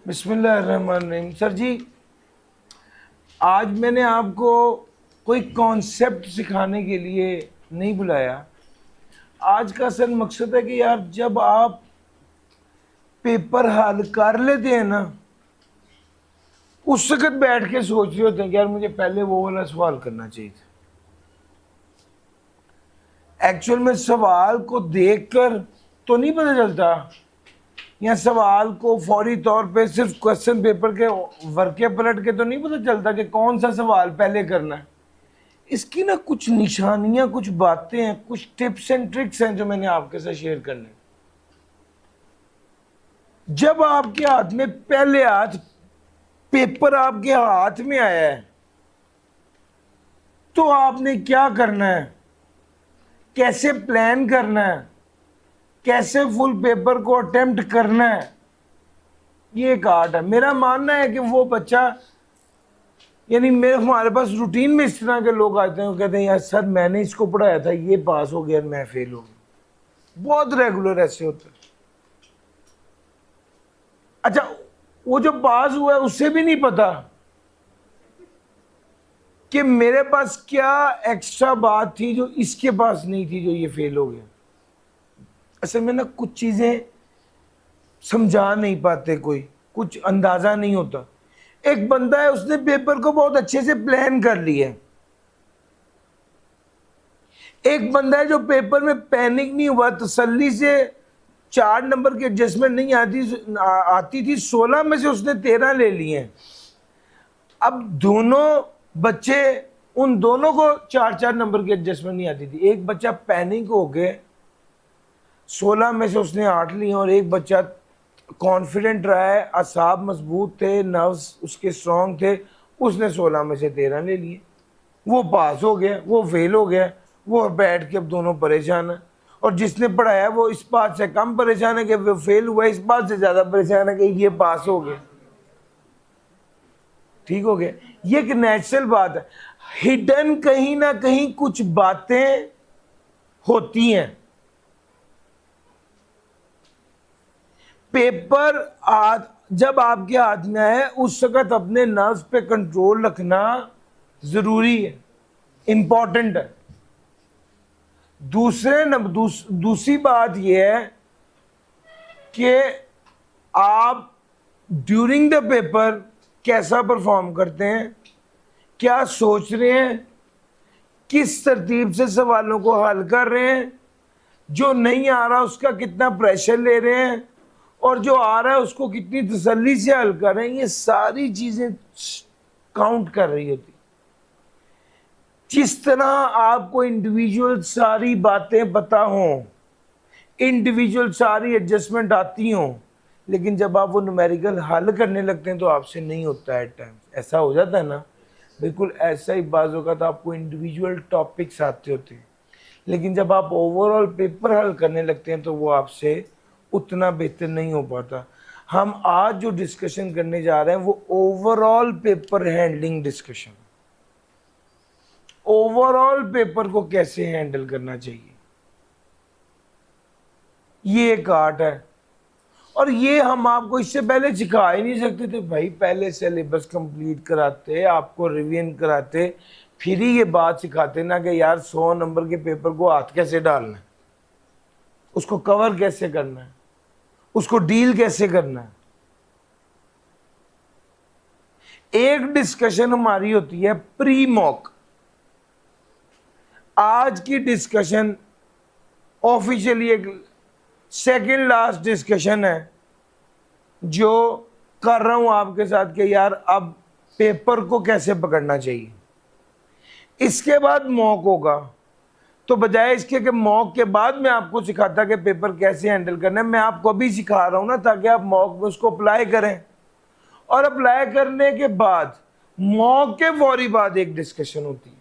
बिस्मिल्लाहिर्रहमानिर्रहीम। सर जी, आज मैंने आपको कोई कॉन्सेप्ट सिखाने के लिए नहीं बुलाया। आज का असल मकसद है कि यार जब आप पेपर हल कर लेते हैं ना, उस वक्त बैठ के सोच रहे होते हैं कि यार मुझे पहले वो वाला सवाल करना चाहिए था। एक्चुअल में सवाल को देखकर तो नहीं पता चलता, या सवाल को फौरी तौर पे सिर्फ क्वेश्चन पेपर के वर्के पलट के तो नहीं पता चलता कि कौन सा सवाल पहले करना है। इसकी ना कुछ निशानियां, कुछ बातें हैं, कुछ टिप्स एंड ट्रिक्स हैं जो मैंने आपके साथ शेयर करने। जब आपके हाथ में पहले पेपर आपके हाथ में आया है, तो आपने क्या करना है, कैसे प्लान करना है, कैसे फुल पेपर को अटेम्प्ट करना है, ये एक आर्ट है। मेरा मानना है कि वो बच्चा, यानी मेरे हमारे पास रूटीन में इस तरह के लोग आते हैं, वो कहते हैं यार सर मैंने इसको पढ़ाया था, ये पास हो गया, मैं फेल हो गया। बहुत रेगुलर ऐसे होते हैं। अच्छा, वो जो पास हुआ है उससे भी नहीं पता कि मेरे पास क्या एक्स्ट्रा बात थी जो इसके पास नहीं थी, जो ये फेल हो गया। असल में ना कुछ चीजें समझा नहीं पाते, कोई कुछ अंदाजा नहीं होता। एक बंदा है, उसने पेपर को बहुत अच्छे से प्लान कर लिया है। एक बंदा है जो पेपर में पैनिक नहीं हुआ, तसल्ली से 4 नंबर की एडजस्टमेंट नहीं आती थी, 16 में से उसने 13 ले लिए। अब दोनों बच्चे, उन दोनों को 4-4 नंबर की एडजस्टमेंट नहीं आती थी। एक बच्चा पैनिक हो गए, 16 में से उसने 8 लिए, और एक बच्चा कॉन्फिडेंट रहा है, असाब मजबूत थे, नर्व्स उसके स्ट्रॉन्ग थे, उसने 16 में से 13 ले लिए। वो पास हो गया, वो फेल हो गया। वो बैठ के अब दोनों परेशान है, और जिसने पढ़ाया वो इस बात से कम परेशान है कि वो फेल हुआ, इस बात से ज़्यादा परेशान है कि ये पास हो गया। ठीक हो गया। ये एक नेचुरल बात है। हिडन कहीं ना कहीं कुछ बातें होती हैं। पेपर जब आपके हाथ में है, उस वक्त अपने नर्व्स पे कंट्रोल रखना जरूरी है, इंपॉर्टेंट है। दूसरी बात यह है कि आप ड्यूरिंग द पेपर कैसा परफॉर्म करते हैं, क्या सोच रहे हैं, किस तरतीब से सवालों को हल कर रहे हैं, जो नहीं आ रहा उसका कितना प्रेशर ले रहे हैं, और जो आ रहा है उसको कितनी तसल्ली से हल कर रहे हैं। ये सारी चीजें काउंट कर रही होती। जिस तरह आपको इंडिविजुअल सारी बातें पता हों, इंडिविजुअल सारी एडजस्टमेंट आती हों, लेकिन जब आप वो न्यूमेरिकल हल करने लगते हैं तो आपसे नहीं होता है। टाइम ऐसा हो जाता है ना, बिल्कुल ऐसा ही बाज़ होगा। तो आपको इंडिविजुअल टॉपिक्स आते होते हैं, लेकिन जब आप ओवरऑल पेपर हल करने लगते हैं तो वो आपसे उतना बेहतर नहीं हो पाता। हम आज जो डिस्कशन करने जा रहे हैं वो overall paper handling discussion, overall paper को कैसे हैंडल करना चाहिए, ये एक आर्ट है। और ये हम आपको इससे पहले सिखा ही नहीं सकते थे भाई। पहले सिलेबस कंप्लीट कराते, आपको रिवीजन कराते, फिर ही ये बात सिखाते ना कि यार 100 नंबर के पेपर को हाथ कैसे डालना है, उसको कवर कैसे करना है, उसको डील कैसे करना है। एक डिस्कशन हमारी होती है प्री मॉक। आज की डिस्कशन ऑफिशियली एक सेकंड लास्ट डिस्कशन है जो कर रहा हूं आपके साथ कि यार अब पेपर को कैसे पकड़ना चाहिए। इसके बाद मॉक होगा, तो बजाय इसके कि मॉक के बाद मैं आपको सिखाता कि पेपर कैसे हैंडल करना है, मैं आपको अभी सिखा रहा हूं ना, ताकि आप मॉक में उसको अप्लाई करें। और अप्लाई करने के बाद मॉक के फौरी बाद एक डिस्कशन होती है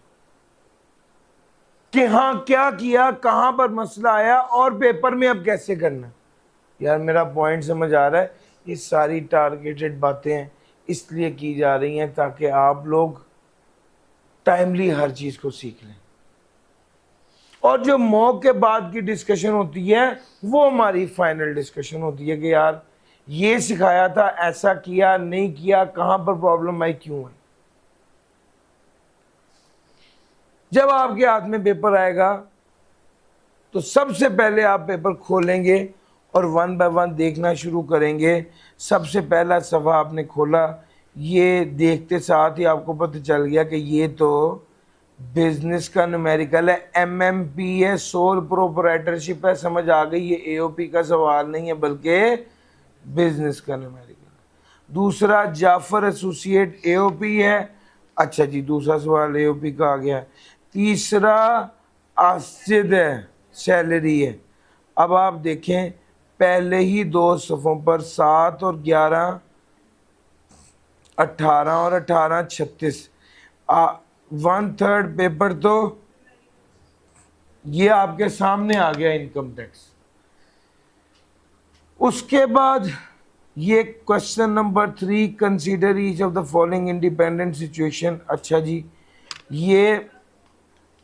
कि हाँ क्या किया, कहां पर मसला आया, और पेपर में अब कैसे करना। यार मेरा पॉइंट समझ आ रहा है। ये सारी टारगेटेड बातें इसलिए की जा रही हैं ताकि आप लोग टाइमली हर चीज को सीख लें। और जो मॉक के बाद की डिस्कशन होती है वो हमारी फाइनल डिस्कशन होती है कि यार ये सिखाया था, ऐसा किया नहीं किया, कहां पर प्रॉब्लम आई, क्यों है। जब आपके हाथ में पेपर आएगा तो सबसे पहले आप पेपर खोलेंगे और वन बाय वन देखना शुरू करेंगे। सबसे पहला सफ़ा आपने खोला, ये देखते साथ ही आपको पता चल गया कि ये तो बिजनेस का न्यूमेरिकल है, एमएमपी है, सोल प्रोप्राइटरशिप है। समझ आ गई, ये एओपी का सवाल नहीं है बल्कि बिजनेस का न्यूमेरिकल। दूसरा जाफर एसोसिएट एओपी है। अच्छा जी, दूसरा सवाल एओपी का आ गया। तीसरा आसिद है, सैलरी है। अब आप देखें, पहले ही दो सफ़ों पर 7 और 11, 18 और 18 36, 1/3 पेपर तो ये आपके सामने आ गया, इनकम टैक्स। उसके बाद ये question number 3, consider each of the following independent situation. अच्छा जी, ये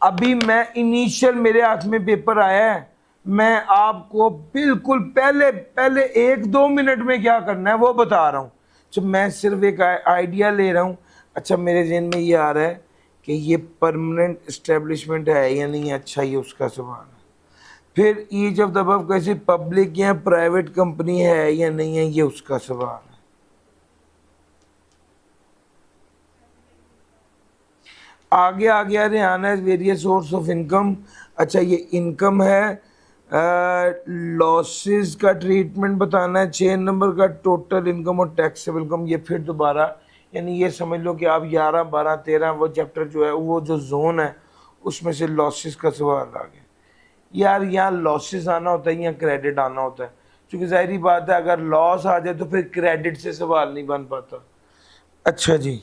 अभी मैं इनिशियल मेरे हाथ में पेपर आया है, मैं आपको बिल्कुल पहले पहले 1-2 मिनट में क्या करना है वो बता रहा हूँ। तो मैं सिर्फ एक आइडिया ले रहा हूँ। अच्छा, मेरे जहन में ये आ रहा है कि ये परमानेंट इस्टेब्लिशमेंट है या नहीं। अच्छा, ये उसका सवाल है। फिर ईच ऑफ द अबव कैसी पब्लिक या प्राइवेट कंपनी है या नहीं है, ये उसका सवाल है। आगे आ गया Haryana various source of income. अच्छा, ये इनकम है, लॉसेस का ट्रीटमेंट बताना है। 6 नंबर का टोटल इनकम और टैक्सेबल इनकम। ये फिर दोबारा, यानी ये समझ लो कि आप 11, 12, 13 वो चैप्टर जो है, वो जो जोन है उसमें से लॉसेस का सवाल आ गया। यार, यहाँ लॉसेस आना होता है या क्रेडिट आना होता है, क्योंकि जाहिर बात है अगर लॉस आ जाए तो फिर क्रेडिट से सवाल नहीं बन पाता। अच्छा जी,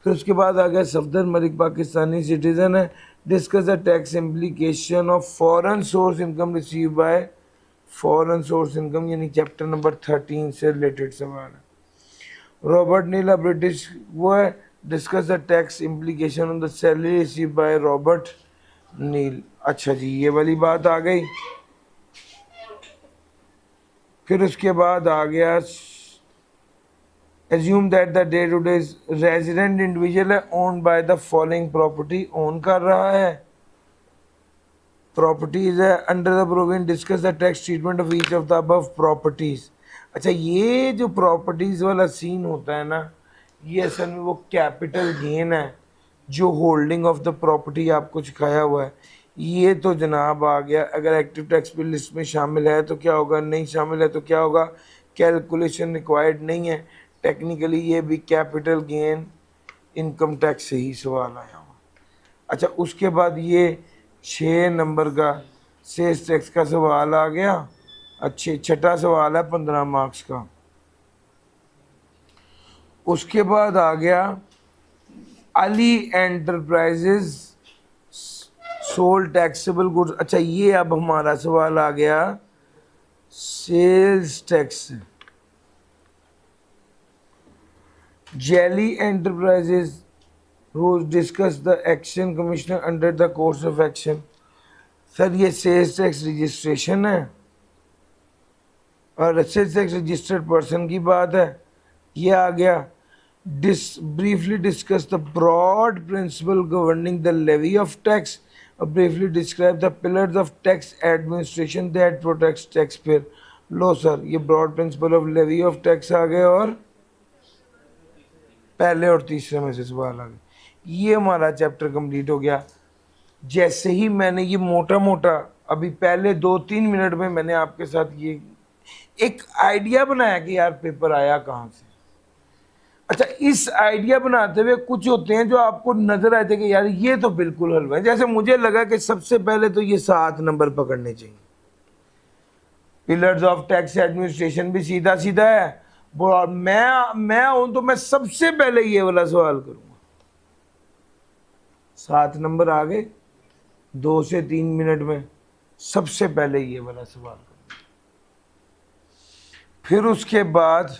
फिर उसके बाद आ गया सफदर मलिक पाकिस्तानी सिटीजन है। Discuss the tax implication of foreign source income receive by foreign source income, यानी चैप्टर नंबर 13 से रिलेटेड सवाल है। रॉबर्ट नील ब्रिटिश वो है। Discuss the tax implication of the salary receive by Robert Neil. अच्छा जी, ये वाली बात आ गई। फिर उसके बाद आ गया assume that the day to day resident individual है owned by the following property, own कर रहा है, properties है। under the provision discuss the tax treatment of each of the above properties। अच्छा, ये जो प्रॉपर्टीज वाला सीन होता है ना, ये असल में वो कैपिटल गेन है जो होल्डिंग ऑफ द प्रॉपर्टी आपको सिखाया हुआ है। ये तो जनाब आ गया। अगर एक्टिव टैक्स बिल लिस्ट में शामिल है तो क्या होगा, नहीं शामिल है तो क्या होगा, कैलकुलेशन रिक्वायर्ड नहीं है। टेक्निकली ये भी कैपिटल गेन इनकम टैक्स से ही सवाल आया हुआ। अच्छा, उसके बाद ये 6 नंबर का सेल्स टैक्स का सवाल आ गया। अच्छे, छठा सवाल है 15 मार्क्स का। उसके बाद आ गया Ali enterprises sold taxable goods. अच्छा, ये अब हमारा सवाल आ गया sales tax. Jelly Enterprises who discuss the action commissioner under the course of action। Sir, ये सेल्स टैक्स रजिस्ट्रेशन है और सेल्स टैक्स रजिस्टर्ड पर्सन की बात है। ये आ गया briefly discuss the broad principle governing the levy of tax और briefly describe the pillars of tax administration that protects taxpayer। Low sir, ये broad principle of levy of tax आ गए और पहले और तीसरे में से सवाल आ गए। ये हमारा चैप्टर कंप्लीट हो गया। जैसे ही मैंने ये मोटा मोटा अभी पहले 2-3 मिनट में मैंने आपके साथ ये एक आइडिया बनाया कि यार पेपर आया कहाँ से। अच्छा, इस आइडिया बनाते हुए कुछ होते हैं जो आपको नजर आए थे कि यार ये तो बिल्कुल हलवा है। जैसे मुझे लगा कि सबसे पहले तो ये 7 नंबर पकड़ने चाहिए। पिलर्स ऑफ टैक्स एडमिनिस्ट्रेशन भी सीधा सीधा है। मैं हूं तो मैं सबसे पहले ये वाला सवाल करूंगा। 7 नंबर आ गए 2 से 3 मिनट में, सबसे पहले ये वाला सवाल करूंगा। फिर उसके बाद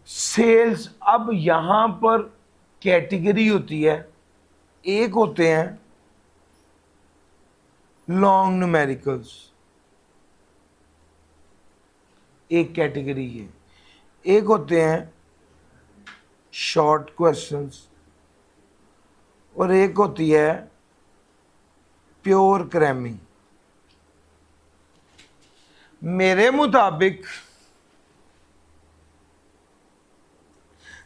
सेल्स। अब यहां पर कैटेगरी होती है एक होते हैं लॉन्ग न्यूमेरिकल्स, एक कैटेगरी है, एक होते हैं शॉर्ट क्वेश्चंस, और एक होती है प्योर क्रैमिंग। मेरे मुताबिक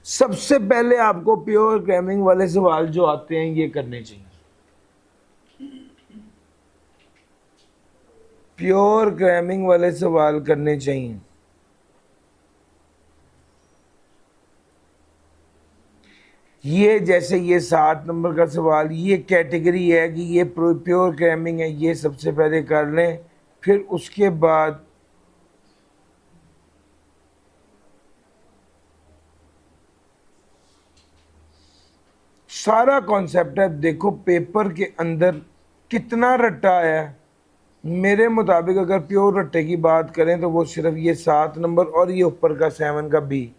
सबसे पहले आपको प्योर क्रैमिंग वाले सवाल जो आते हैं ये करने चाहिए। प्योर क्रैमिंग वाले सवाल करने चाहिए। ये जैसे ये 7 नंबर का सवाल, ये कैटेगरी है कि ये प्योर क्रैमिंग है, ये सबसे पहले कर लें, फिर उसके बाद सारा कॉन्सेप्ट है। देखो पेपर के अंदर कितना रट्टा है। मेरे मुताबिक अगर प्योर रट्टे की बात करें तो वो सिर्फ ये 7 नंबर और ये ऊपर का 7 का B,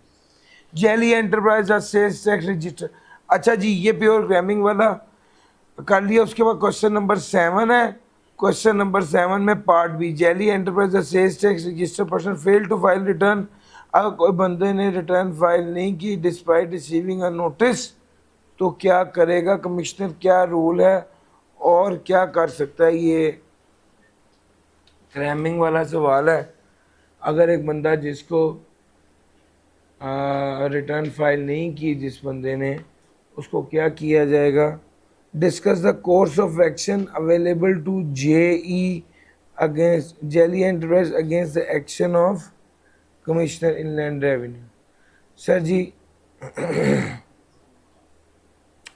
Jelly enterprise sales tax register. अच्छा जी, ये प्योर क्रैमिंग वाला कर लिया। उसके बाद क्वेश्चन नंबर 7 है। क्वेश्चन नंबर 7 में part B, Jelly enterprise sales tax register person fail to file return. अगर कोई बंदे ने रिटर्न फाइल नहीं की डिस्पाइट रिसीविंग अ नोटिस, तो क्या करेगा कमिश्नर, क्या रूल है और क्या कर सकता है। ये क्रैमिंग वाला सवाल है। अगर एक बंदा जिसको रिटर्न फाइल नहीं की जिस बंदे ने, उसको क्या किया जाएगा। Discuss the course of action available to JE against Jelly Enterprise against the action of Commissioner Inland Revenue. Sir जी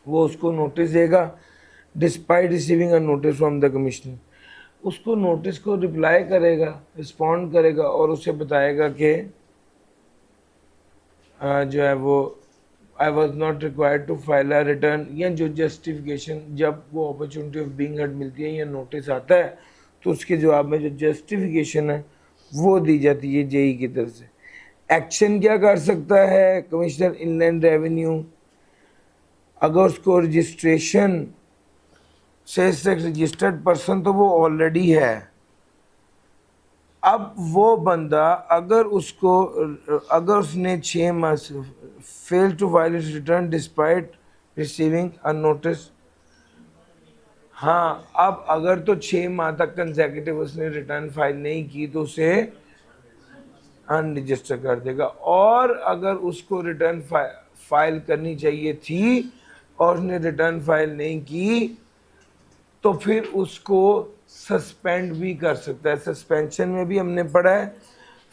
वो उसको नोटिस देगा despite receiving a notice from the commissioner. उसको नोटिस को रिप्लाई करेगा, रिस्पॉन्ड करेगा और उसे बताएगा कि जो है वो I was not required to file a return, या जो जस्टिफिकेशन जब वो अपॉर्चुनिटी ऑफ बीइंग हर्ड मिलती है या नोटिस आता है तो उसके जवाब में जो जस्टिफिकेशन है वो दी जाती है जेई की तरफ से। एक्शन क्या कर सकता है कमिश्नर इनलैंड रेवेन्यू, अगर उसको registration sales tax registered person तो वो ऑलरेडी है। अब वो बंदा अगर उसने 6 माह fail to file return despite receiving a notice, हाँ अब अगर तो 6 माह तक कंसेक्यूटिव उसने रिटर्न फाइल नहीं की तो उसे अनरजिस्टर कर देगा। और अगर उसको रिटर्न फाइल करनी चाहिए थी और उसने रिटर्न फाइल नहीं की तो फिर उसको सस्पेंड भी कर सकता है। सस्पेंशन में भी हमने पढ़ा है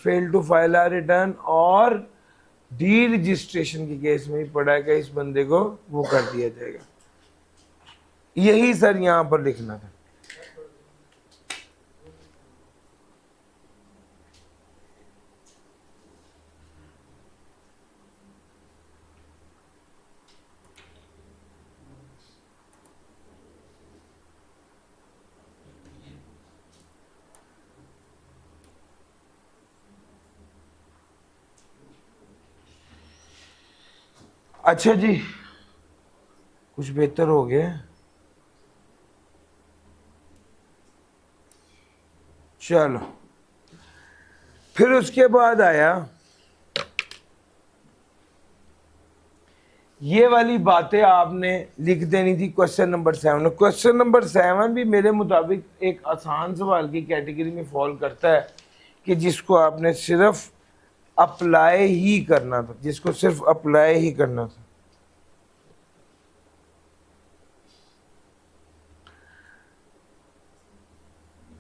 fail to file a return, और डी रजिस्ट्रेशन के केस में भी पढ़ा है कि इस बंदे को वो कर दिया जाएगा। यही सर यहाँ पर लिखना था। अच्छा जी, कुछ बेहतर हो गया। चलो फिर उसके बाद आया ये वाली बातें आपने लिख देनी थी क्वेश्चन नंबर 7। क्वेश्चन नंबर 7 भी मेरे मुताबिक एक आसान सवाल की कैटेगरी में फॉल करता है कि जिसको आपने सिर्फ अप्लाई ही करना था, जिसको सिर्फ अप्लाई ही करना था।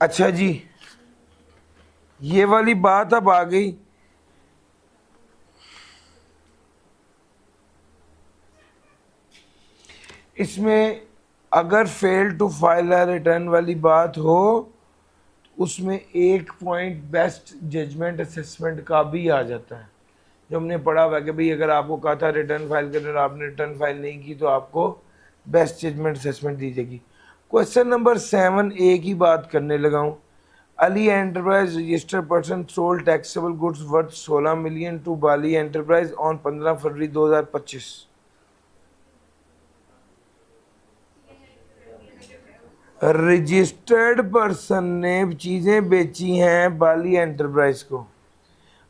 अच्छा जी, ये वाली बात अब आ गई। इसमें अगर fail to file a return वाली बात हो उसमें एक पॉइंट बेस्ट जजमेंट असेसमेंट का भी आ जाता है, जो हमने पढ़ा हुआ कि भाई अगर आपको कहा था रिटर्न फाइल करने और आपने रिटर्न फाइल नहीं की तो आपको बेस्ट जजमेंट असेसमेंट दी जाएगी। क्वेश्चन नंबर 7 ए की बात करने लगा हूँ। Ali enterprise registered person sold taxable goods worth 16 million to Bali enterprise on 15 February 2025। Registered person ने चीजें बेची हैं बाली एंटरप्राइज को।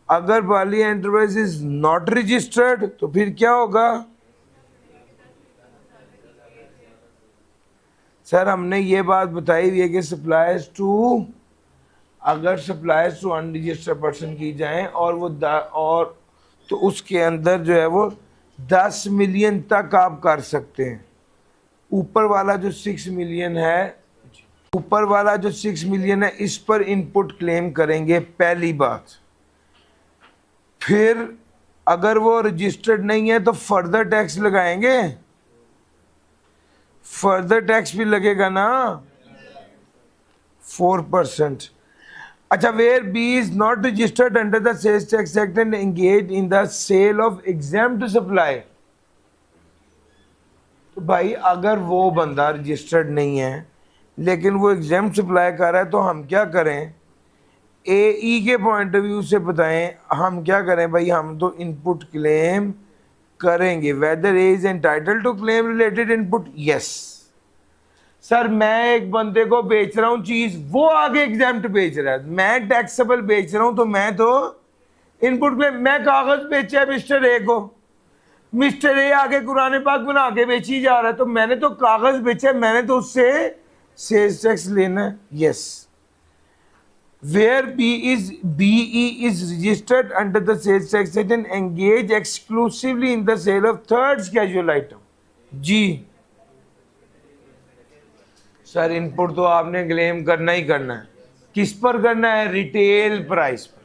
अगर Bali enterprise is not registered तो फिर क्या होगा? सर हमने ये बात बताई हुई है कि सप्लायर्स टू, अगर सप्लायर्स टू अनरजिस्टर्ड पर्सन की जाए और वो और तो उसके अंदर जो है वो 10 मिलियन तक आप कर सकते हैं। ऊपर वाला जो 6 मिलियन है, ऊपर वाला जो 6 मिलियन है इस पर इनपुट क्लेम करेंगे पहली बात। फिर अगर वो रजिस्टर्ड नहीं है तो फर्दर टैक्स लगाएंगे, फर्दर टैक्स भी लगेगा ना 4%। अच्छा, where B is not registered under the sales tax act and engage in the sale of exempt supply. तो भाई अगर वो बंदा रजिस्टर्ड नहीं है लेकिन वो एग्जाम्प्ट सप्लाई कर रहा है तो हम क्या करें? एई के पॉइंट ऑफ व्यू से बताएं हम क्या करें भाई? हम तो इनपुट क्लेम करेंगे। Whether is entitled to claim related input, yes. Sir मैं एक बंदे को बेच रहा हूं चीज, वो आगे एग्जाम्प्ट बेच रहा है, मैं टैक्सेबल बेच रहा हूं तो मैं तो इनपुट क्लेम। मैं कागज बेचा है मिस्टर ए को, मिस्टर ए आगे कुरान पाक बना के बेची जा रहा है तो मैंने तो कागज बेचा, मैंने तो उससे सेल्स टैक्स लेना है, yes. Where BE is registered under the sales tax act and engage exclusively in the sale of third casual item। जी सर इनपुट तो आपने क्लेम करना ही करना है। किस पर करना है? रिटेल प्राइस पर।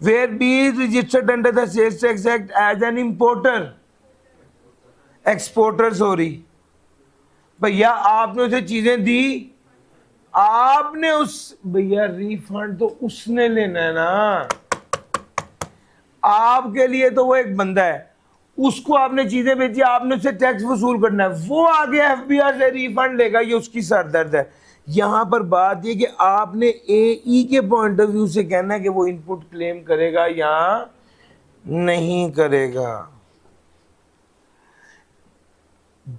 Where B is registered under the sales tax act as an importer, exporter sorry, भैया आपने उसे चीजें दी, आपने उस, भैया रिफंड तो उसने लेना है ना, आपके लिए तो वो एक बंदा है, उसको आपने चीजें बेची, आपने उससे टैक्स वसूल करना है, वो आगे एफबीआर से रिफंड लेगा, ये उसकी सरदर्द है। यहां पर बात ये कि आपने एई के पॉइंट ऑफ व्यू से कहना है कि वो इनपुट क्लेम करेगा या नहीं करेगा।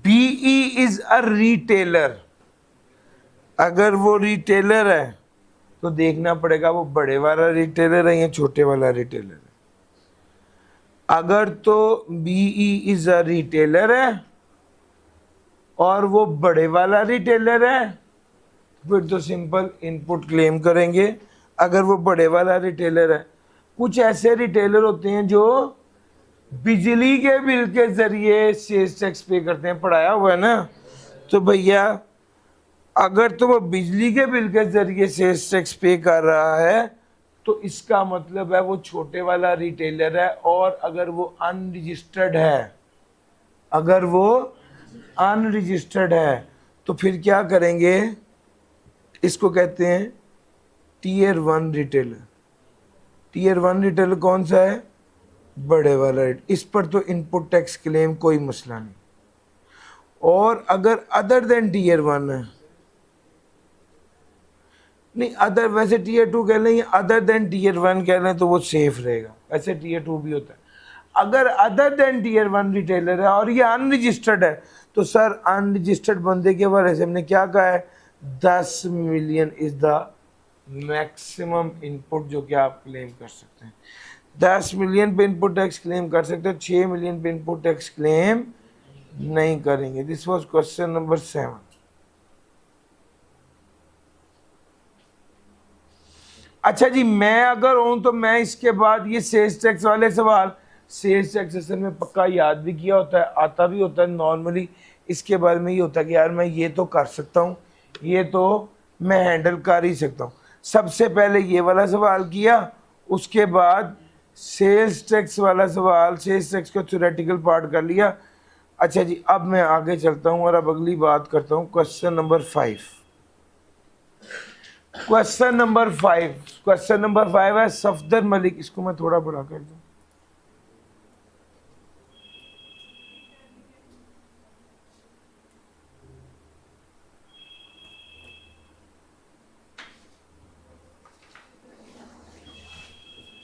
बीई इज अ रिटेलर, अगर वो रिटेलर है तो देखना पड़ेगा वो बड़े वाला रिटेलर है या छोटे वाला रिटेलर है। अगर तो बीई इज अ रिटेलर है और वो बड़े वाला रिटेलर है फिर तो सिंपल इनपुट क्लेम करेंगे। अगर वो बड़े वाला रिटेलर है, कुछ ऐसे रिटेलर होते हैं जो बिजली के बिल के जरिए सेल्स टैक्स पे करते हैं, पढ़ाया हुआ है ना, तो भैया अगर तो वो बिजली के बिल के जरिए सेल्स टैक्स पे कर रहा है तो इसका मतलब है वो छोटे वाला रिटेलर है। और अगर वो अनरजिस्टर्ड है, अगर वो अनरजिस्टर्ड है तो फिर क्या करेंगे? इसको कहते हैं टीयर 1 रिटेलर। टीयर 1 रिटेलर कौन सा है? बड़े वाला रेट। इस पर तो इनपुट टैक्स क्लेम कोई मसला नहीं। और अगर अदर देन टीयर 1 है, नहीं अदर, वैसे टीयर 2 कह लें या अदर देन टीयर 1 कह लें तो वो सेफ रहेगा, वैसे टीयर 2 भी होता है। अगर अदर देन टीयर 1 रिटेलर है और ये अनरजिस्टर्ड है तो सर अनरजिस्टर्ड बंदे के हवाले से हमने क्या कहा है? 10 million is the maximum input जो कि आप क्लेम कर सकते हैं। 10 मिलियन पे इनपुट टैक्स क्लेम कर सकते हैं, 6 मिलियन पे इनपुट टैक्स क्लेम नहीं करेंगे। This was question number 7। अच्छा जी, मैं अगर हूं तो मैं इसके बाद ये सेल्स टैक्स वाले सवाल, सेल्स टैक्स असल में पक्का याद भी किया होता है, आता भी होता है नॉर्मली। इसके बारे में ये होता है कि यार मैं ये तो कर सकता हूँ, ये तो मैं हैंडल कर ही सकता हूँ। सबसे पहले ये वाला सवाल किया, उसके बाद सेल्स टैक्स वाला सवाल, सेल्स टैक्स का थ्योरेटिकल पार्ट कर लिया। अच्छा जी, अब मैं आगे चलता हूँ और अब अगली बात करता हूँ question number 5। Question number 5, question number 5 है सफदर मलिक। इसको मैं थोड़ा बड़ा कर दूं।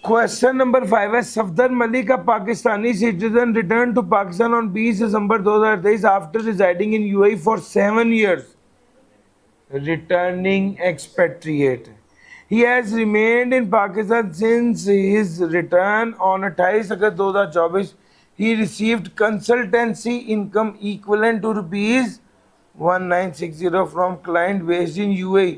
क्वेश्चन नंबर 5 है, Safdar Malik, a Pakistani citizen, return to Pakistan on 20 December 2023 after residing in UAE for 7 years. Returning expatriate. He has remained in Pakistan since his return on 28 August 2024. He received consultancy income equivalent to rupees 1960 from client based in UAE.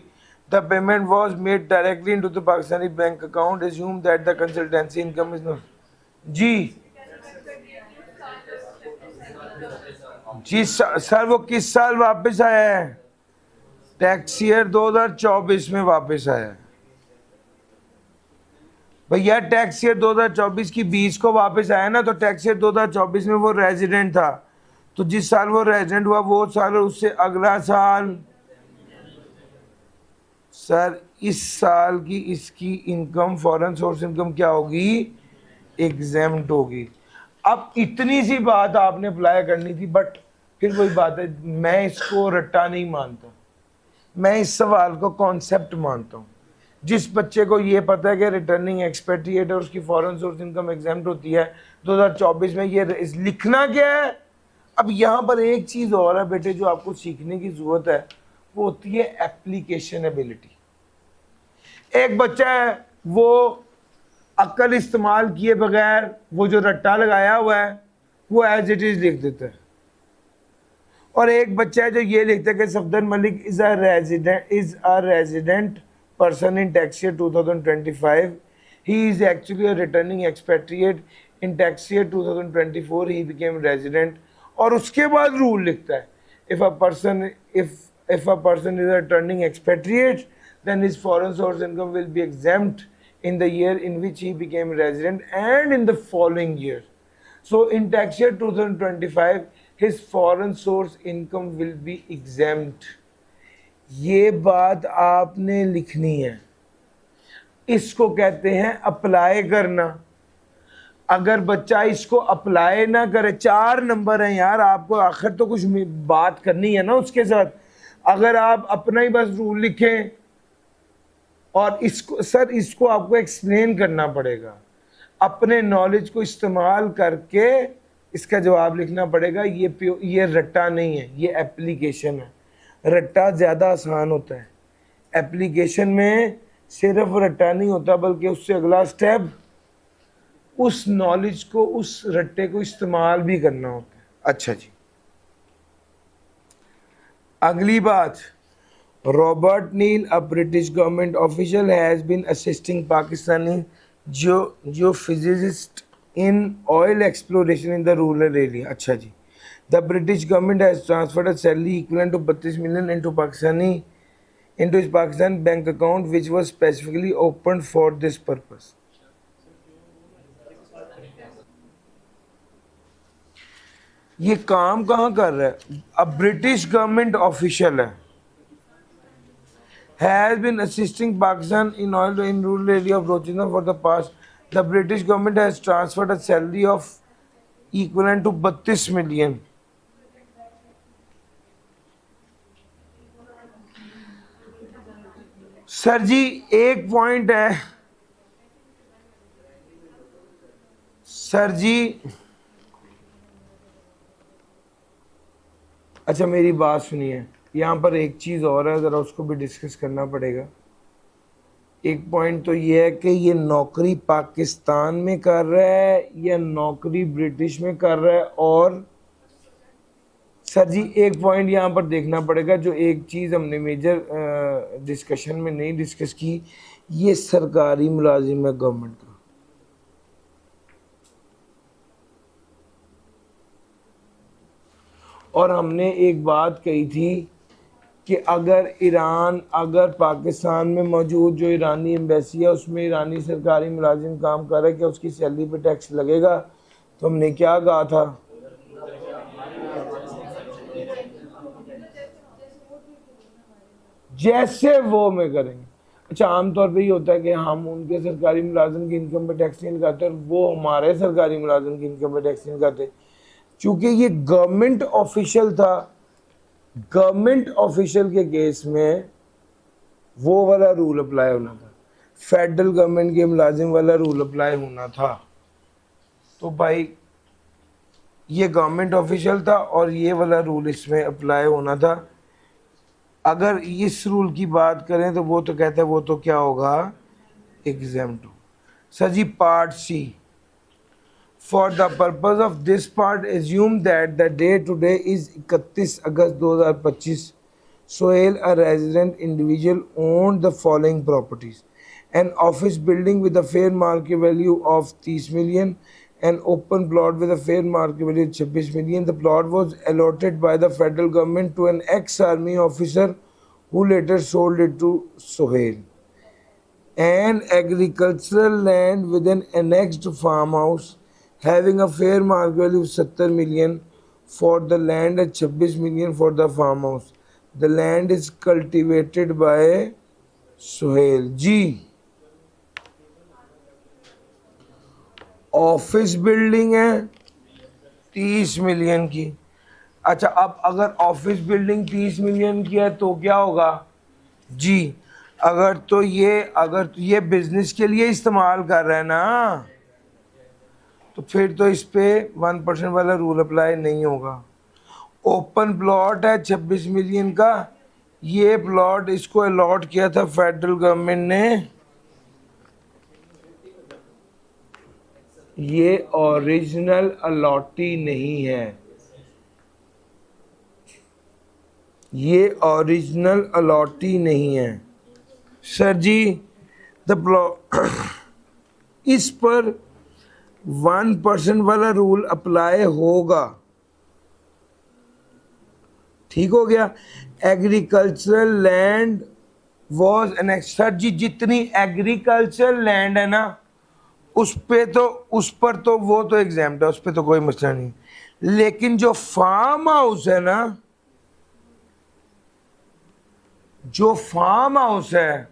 The payment was made directly into the Pakistani bank account. Assume that the consultancy income is not. जी जी sir, वो किस साल वापस आया है? Tax year 2024 में वापस आया है भैया। टैक्स ईयर 2024 की 20 को वापस आया ना, तो टैक्स ईयर 2024 में वो रेजिडेंट था, तो जिस साल वो रेजिडेंट हुआ वो साल और उससे अगला साल। सर इस साल की इसकी इनकम, फॉरेन सोर्स इनकम क्या होगी? एग्जेम्प्ट होगी। अब इतनी सी बात आपने अप्लाई करनी थी, बट फिर वही बात है, मैं इसको रट्टा नहीं मानता, मैं इस सवाल को कॉन्सेप्ट मानता हूँ। जिस बच्चे को ये पता है कि रिटर्निंग एक्सपेट्रिएट और उसकी फॉरेन सोर्स इनकम एग्जाम्प्ट होती है 2024 में, ये लिखना क्या है? अब यहाँ पर एक चीज़ और है बेटे जो आपको सीखने की ज़रूरत है, वो होती है एप्लीकेशन एबिलिटी। एक बच्चा है वो अक्ल इस्तेमाल किए बगैर वो जो रट्टा लगाया हुआ है वो एज इट इज़ लिख देता है, और एक बच्चा है जो ये लिखता है कि Safdar Malik is a resident person in tax year 2025. He is actually a returning expatriate in tax year 2024. He became resident, और उसके बाद रूल लिखता है if a person is a returning expatriate then his foreign source income will be exempt in the year in which he became resident and in the following year. So in tax year 2025 his foreign source income will be exempt. ये बात आपने लिखनी है, इसको कहते हैं apply करना। अगर बच्चा इसको अप्लाई ना करे, 4 नंबर हैं यार, आपको आखिर तो कुछ बात करनी है ना उसके साथ। अगर आप अपना ही बस रूल लिखें और इसको सर इसको आपको एक्सप्लेन करना पड़ेगा, अपने नॉलेज को इस्तेमाल करके इसका जवाब लिखना पड़ेगा। ये रट्टा नहीं है, ये एप्लीकेशन है। रट्टा ज़्यादा आसान होता है, एप्लीकेशन में सिर्फ रट्टा नहीं होता बल्कि उससे अगला स्टेप उस नॉलेज को, उस रट्टे को इस्तेमाल भी करना होता है। अच्छा जी, अगली बात, Robert Neal, a British government official, has been assisting Pakistani geophysicists in oil exploration in the rural area. अच्छा जी, the British government has transferred a salary equivalent to 32 million into his Pakistan bank account, which was specifically opened for this purpose. ये काम कहाँ कर रहा है? अब British government official है, has been assisting Pakistan in oil in rural area of Rojina for the past. The British government has transferred a salary of equivalent to 32 million. Sir जी एक point है सर जी, अच्छा मेरी बात सुनिए, यहाँ पर एक चीज़ और है, ज़रा उसको भी डिस्कस करना पड़ेगा। एक पॉइंट तो ये है कि ये नौकरी पाकिस्तान में कर रहा है या नौकरी ब्रिटिश में कर रहा है। और सर जी एक पॉइंट यहाँ पर देखना पड़ेगा, जो एक चीज़ हमने मेजर डिस्कशन में नहीं डिस्कस की, ये सरकारी मुलाजिम है गवर्नमेंट का। और हमने एक बात कही थी कि अगर पाकिस्तान में मौजूद जो ईरानी एम्बेसी है उसमें ईरानी सरकारी मुलाजिम काम कर रहा है, क्या उसकी सैलरी पे टैक्स लगेगा? तो हमने क्या कहा था? जैसे वो में करेंगे। अच्छा आमतौर पे ये होता है कि हम उनके सरकारी मुलाजिम की इनकम पे टैक्स नहीं लगाते और वो हमारे सरकारी मुलाजिम की इनकम पे टैक्स नहीं लगाते। चूँकि ये गवर्नमेंट ऑफिशियल था, गवर्नमेंट ऑफिशियल के केस में वो वाला रूल अप्लाई होना था। फेडरल गवर्नमेंट के मुलाजिम वाला रूल अप्लाई होना था। तो भाई ये गवर्नमेंट ऑफिशियल था और ये वाला रूल इसमें अप्लाई होना था। अगर इस रूल की बात करें तो वो तो कहता है वो तो क्या होगा, एग्जेम्प्ट हो। सर जी part C, for the purpose of this part assume that the day today is 31 August 2025। Sohail, a resident individual, owned the following properties: an office building with a fair market value of 30 million, an open plot with a fair market value of 26 million. The plot was allotted by the federal government to an ex-army officer who later sold it to Sohail. An agricultural land with an annexed farmhouse having a fair market value of 70 million for the land and 26 million for the farmhouse. The land is cultivated by Sohail ji. Office building है 30 million की। अच्छा अब अगर office building 30 million की है तो क्या होगा जी, अगर तो ये बिजनेस के लिए इस्तेमाल कर रहा है ना, तो फिर तो इस पे 1% वाला रूल अप्लाई नहीं होगा। ओपन प्लॉट है 26 मिलियन का, ये प्लॉट इसको अलॉट किया था फेडरल गवर्नमेंट ने, ये ओरिजिनल अलॉटी नहीं है, ये ओरिजिनल अलॉटी नहीं है सर जी। द प्लॉट इस पर 1% वाला रूल अप्लाई होगा, ठीक हो गया। Agricultural land was annex, sir जी जितनी एग्रीकल्चरल लैंड है ना उस पर तो वो तो एग्जाम्प्ट है, उस पर तो कोई मसला नहीं। लेकिन जो फार्म हाउस है ना, जो फार्म हाउस है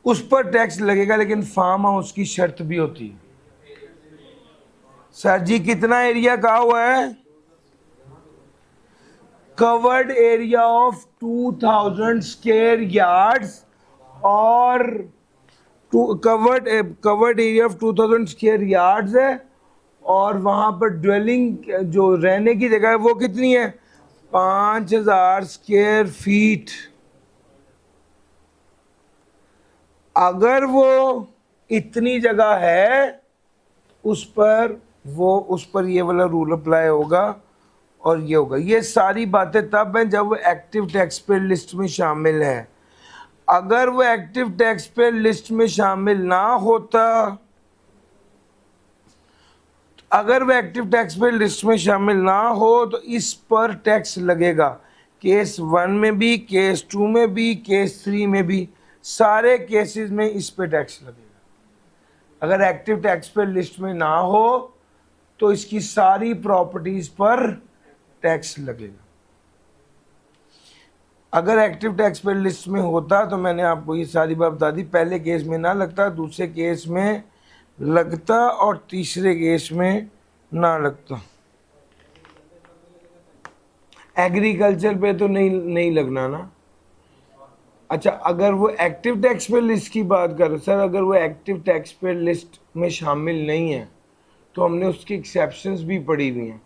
उस पर टैक्स लगेगा, लेकिन फार्म हाउस की शर्त भी होती है। सर जी कितना एरिया कहा हुआ है, covered area of 2000 square yards और covered area of 2000 square yards है, और वहां पर ड्वेलिंग जो रहने की जगह है वो कितनी है 5000 स्क्वायर फीट। अगर वो इतनी जगह है उस पर ये वाला रूल अप्लाई होगा और ये होगा। ये सारी बातें तब हैं जब वो एक्टिव टैक्स पेयर लिस्ट में शामिल है। अगर वो एक्टिव टैक्स पेयर लिस्ट में शामिल ना होता, अगर वो एक्टिव टैक्स पेयर लिस्ट में शामिल ना हो तो इस पर टैक्स लगेगा, केस 1 में भी, केस 2 में भी, केस 3 में भी, सारे केसेस में इस पे टैक्स लगेगा। अगर एक्टिव टैक्स पेयर लिस्ट में ना हो तो इसकी सारी प्रॉपर्टीज पर टैक्स लगेगा। अगर एक्टिव टैक्स पेयर लिस्ट में होता तो मैंने आपको ये सारी बात बता दी, पहले केस में ना लगता, दूसरे केस में लगता और तीसरे केस में ना लगता। एग्रीकल्चर पे तो नहीं लगना ना। अच्छा अगर वो एक्टिव टैक्स पेयर लिस्ट की बात करें, सर अगर वो एक्टिव टैक्स पेयर लिस्ट में शामिल नहीं है तो हमने उसकी एक्सेप्शंस भी पढ़ी हुई हैं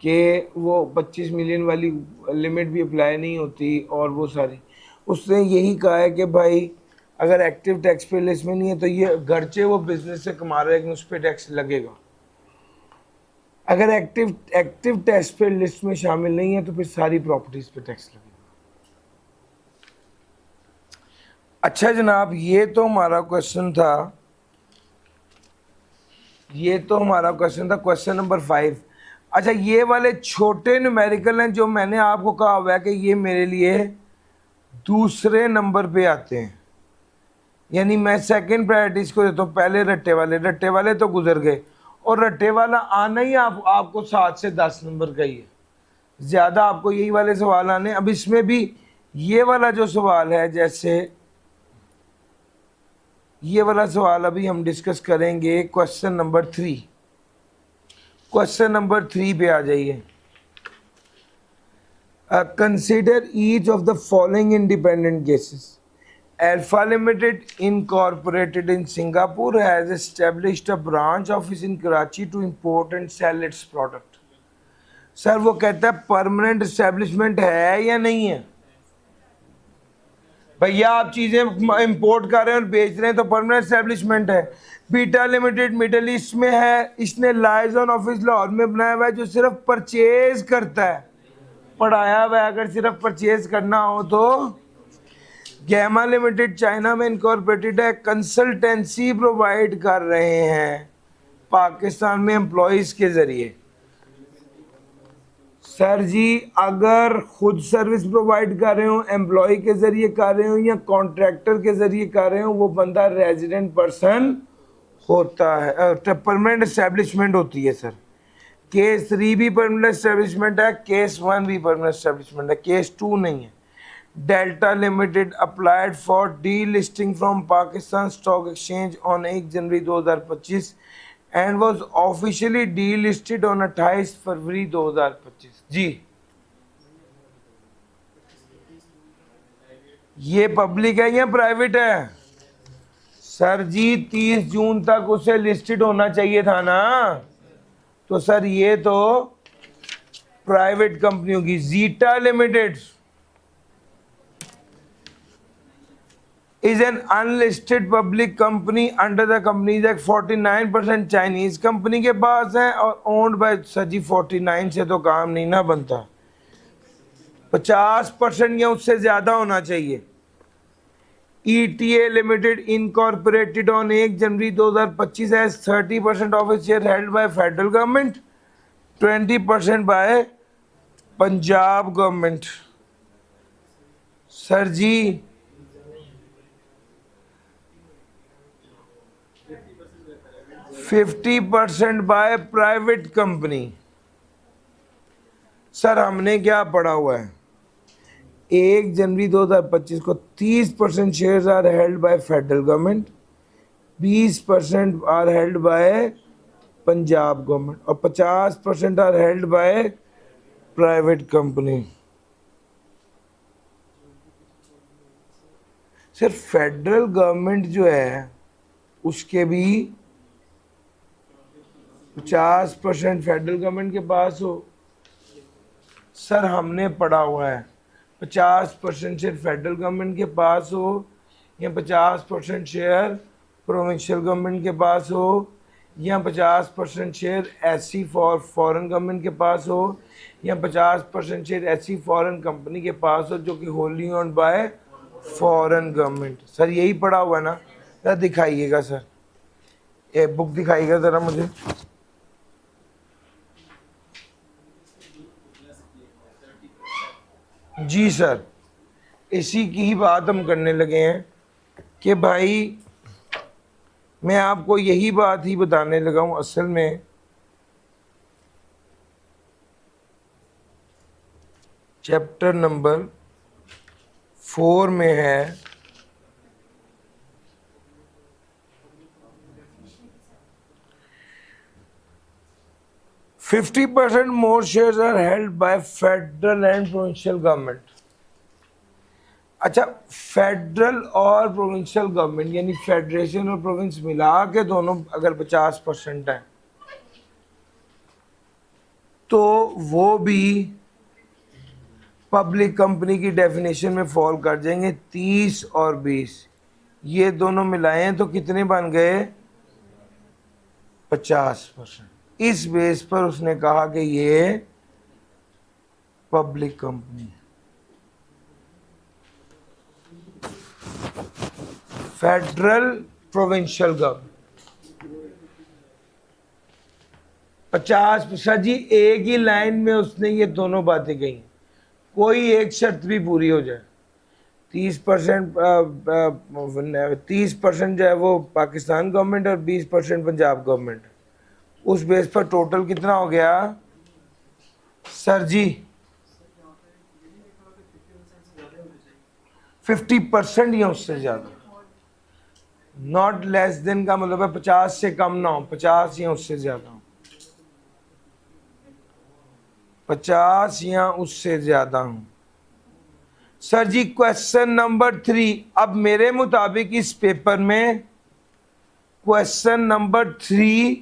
कि वो 25 मिलियन वाली लिमिट भी अप्लाई नहीं होती, और वो सारी उसने यही कहा है कि भाई अगर एक्टिव टैक्स पेयर लिस्ट में नहीं है तो ये घरचे वो बिजनेस से कमा रहे हैं लेकिन उस पर टैक्स लगेगा। अगर एक्टिव टैक्स पेयर लिस्ट में शामिल नहीं है तो फिर सारी प्रॉपर्टीज पे टैक्स लगेगा। अच्छा जनाब ये तो हमारा क्वेश्चन था, क्वेश्चन नंबर 5। अच्छा ये वाले छोटे न्यूमेरिकल हैं जो मैंने आपको कहा हुआ है कि ये मेरे लिए दूसरे नंबर पे आते हैं, यानी मैं सेकंड प्रायोरिटी इसको देता हूँ, पहले रट्टे वाले तो गुजर गए, और रट्टे वाला आना ही आपको 7 से 10 नंबर का ही है, ज़्यादा आपको यही वाले सवाल आने। अब इसमें भी ये वाला जो सवाल है, जैसे ये वाला सवाल अभी हम डिस्कस करेंगे, क्वेश्चन नंबर 3। क्वेश्चन नंबर 3 पे आ जाइए। Consider each of the following independent cases. Alpha Limited, incorporated in Singapore, has established a branch office in Karachi to import and sell its product. Sir वो कहता है permanent establishment है या नहीं है? भैया आप चीजें इंपोर्ट कर रहे हैं और बेच रहे हैं तो परमानेंट एस्टेब्लिशमेंट है। बीटा लिमिटेड मिडल ईस्ट में है, इसने लाइजन ऑफिस लाहौर में बनाया हुआ है जो सिर्फ परचेज करता है, पढ़ाया हुआ है। अगर सिर्फ परचेज करना हो तो गैमा लिमिटेड चाइना में इनकॉर्पोरेटेड है, कंसल्टेंसी प्रोवाइड कर रहे हैं पाकिस्तान में एम्प्लॉयज के जरिए। सर जी अगर खुद सर्विस प्रोवाइड कर रहे हो, एम्प्लॉय के जरिए कर रहे हो या कॉन्ट्रैक्टर के जरिए कर रहे हो, वो बंदा रेजिडेंट पर्सन होता है, परमानेंट एस्टेब्लिशमेंट होती है। सर केस 3 भी परमानेंट एस्टेब्लिशमेंट है, केस 1 भी परमानेंट एस्टेब्लिशमेंट है, केस 2 नहीं है। Delta limited applied for D listing from Pakistan stock exchange on 1 January 2025 and was officially D listed on 28 फरवरी 2025। जी ये पब्लिक है या प्राइवेट है? सर जी 30 जून तक उसे लिस्टेड होना चाहिए था ना, तो सर ये तो प्राइवेट कंपनी होगी। Zeta limited is an unlisted public company under the Companies Act, 49% Chinese company के पास है और ओन्ड बाय सजी 49 से तो काम नहीं ना बनता, 50% या उससे ज्यादा होना चाहिए। ETA limited incorporated on 1 January 2025 है, 30% of its share held by federal government, 20% by Punjab government. Sir जी 50% बाय प्राइवेट कंपनी। सर हमने क्या पढ़ा हुआ है, 1 जनवरी 2025 को 30% shares are held by federal government, 20% are held by Punjab government और 50% are held by private company. सिर्फ फेडरल गवर्नमेंट जो है उसके भी 50% फेडरल गवर्नमेंट के पास हो। सर हमने पढ़ा हुआ है 50% शेयर फेडरल गवर्नमेंट के पास हो या 50% शेयर प्रोविंशियल गवर्नमेंट के पास हो या 50% शेयर ऐसी फॉरेन गवर्नमेंट के पास हो या 50% शेयर ऐसी फॉरेन कंपनी के पास हो जो कि wholly owned by foreign government. Sir यही पढ़ा हुआ है ना? सर दिखाइएगा सर, ये बुक दिखाइएगा ज़रा मुझे। जी सर इसी की ही बात हम करने लगे हैं कि भाई मैं आपको यही बात ही बताने लगा हूँ। असल में चैप्टर नंबर 4 में है 50% more shares are held by federal and provincial government। अच्छा फेडरल और प्रोविंशियल गवर्नमेंट यानी फेडरेशन और प्रोविंस मिला के दोनों अगर 50% है तो वो भी पब्लिक कंपनी की डेफिनेशन में फॉल कर जाएंगे। 30 और 20 ये दोनों मिलाएं तो कितने बन गए? 50%। इस बेस पर उसने कहा कि ये पब्लिक कंपनी है। Federal provincial government 50%। जी एक ही लाइन में उसने ये दोनों बातें कही, कोई एक शर्त भी पूरी हो जाए। 30% जो है वो पाकिस्तान गवर्नमेंट और 20% पंजाब गवर्नमेंट, उस बेस पर टोटल कितना हो गया सर जी? 50% या उससे ज़्यादा, नॉट लेस देन का मतलब है 50 से कम ना हो, 50 या उससे ज़्यादा हो, 50 या उससे ज़्यादा हो। सर जी क्वेश्चन नंबर 3, अब मेरे मुताबिक इस पेपर में क्वेश्चन नंबर 3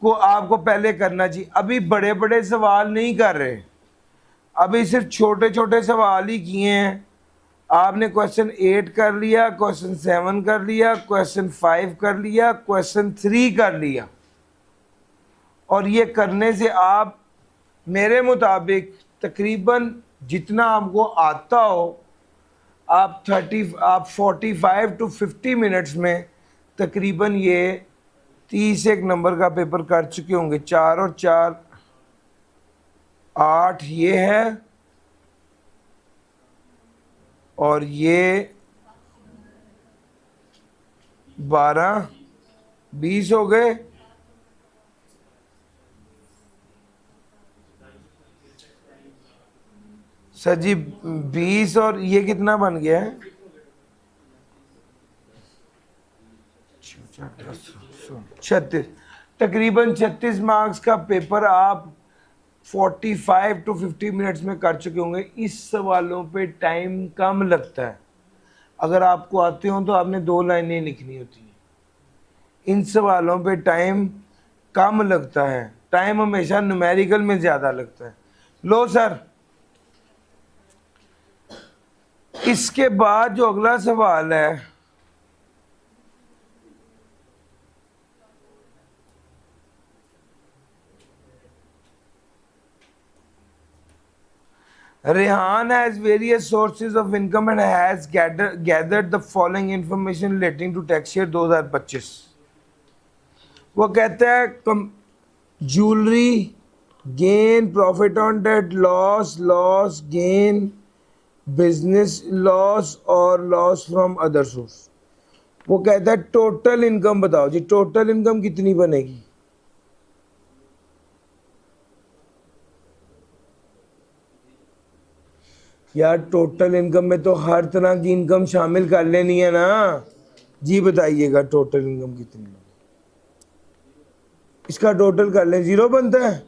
को आपको पहले करना चाहिए। अभी बड़े बड़े सवाल नहीं कर रहे, अभी सिर्फ छोटे छोटे सवाल ही किए हैं। आपने क्वेश्चन 8 कर लिया, क्वेश्चन 7 कर लिया, क्वेश्चन 5 कर लिया, क्वेश्चन 3 कर लिया। और ये करने से आप मेरे मुताबिक तकरीबन जितना आपको आता हो, आप 45 टू 50 मिनट्स में तकरीबन ये 31 नंबर का पेपर कर चुके होंगे। 4 और 4 8 ये है, और ये 12 20 हो गए। सर जी 20 और ये कितना बन गया है? 36, तकरीबन 36 मार्क्स का पेपर आप 45 टू 50 मिनट्स में कर चुके होंगे। इस सवालों पे टाइम कम लगता है। अगर आपको आते हो तो आपने 2 लाइनें लिखनी होती हैं। इन सवालों पे टाइम कम लगता है, टाइम हमेशा न्यूमेरिकल में ज़्यादा लगता है। लो सर, इसके बाद जो अगला सवाल है, Rehan has various sources of income and has gathered the following information relating to tax year 2025। वो कहता है jewellery gain, profit on debt, loss, loss gain, business loss और लॉस फ्रॉम अदर सोर्स। वो कहता है टोटल इनकम बताओ जी, total income कितनी बनेगी? यार टोटल इनकम में तो हर तरह की इनकम शामिल कर लेनी है ना जी। बताइएगा टोटल इनकम कितनी है? इसका टोटल कर लें, 0 बनता है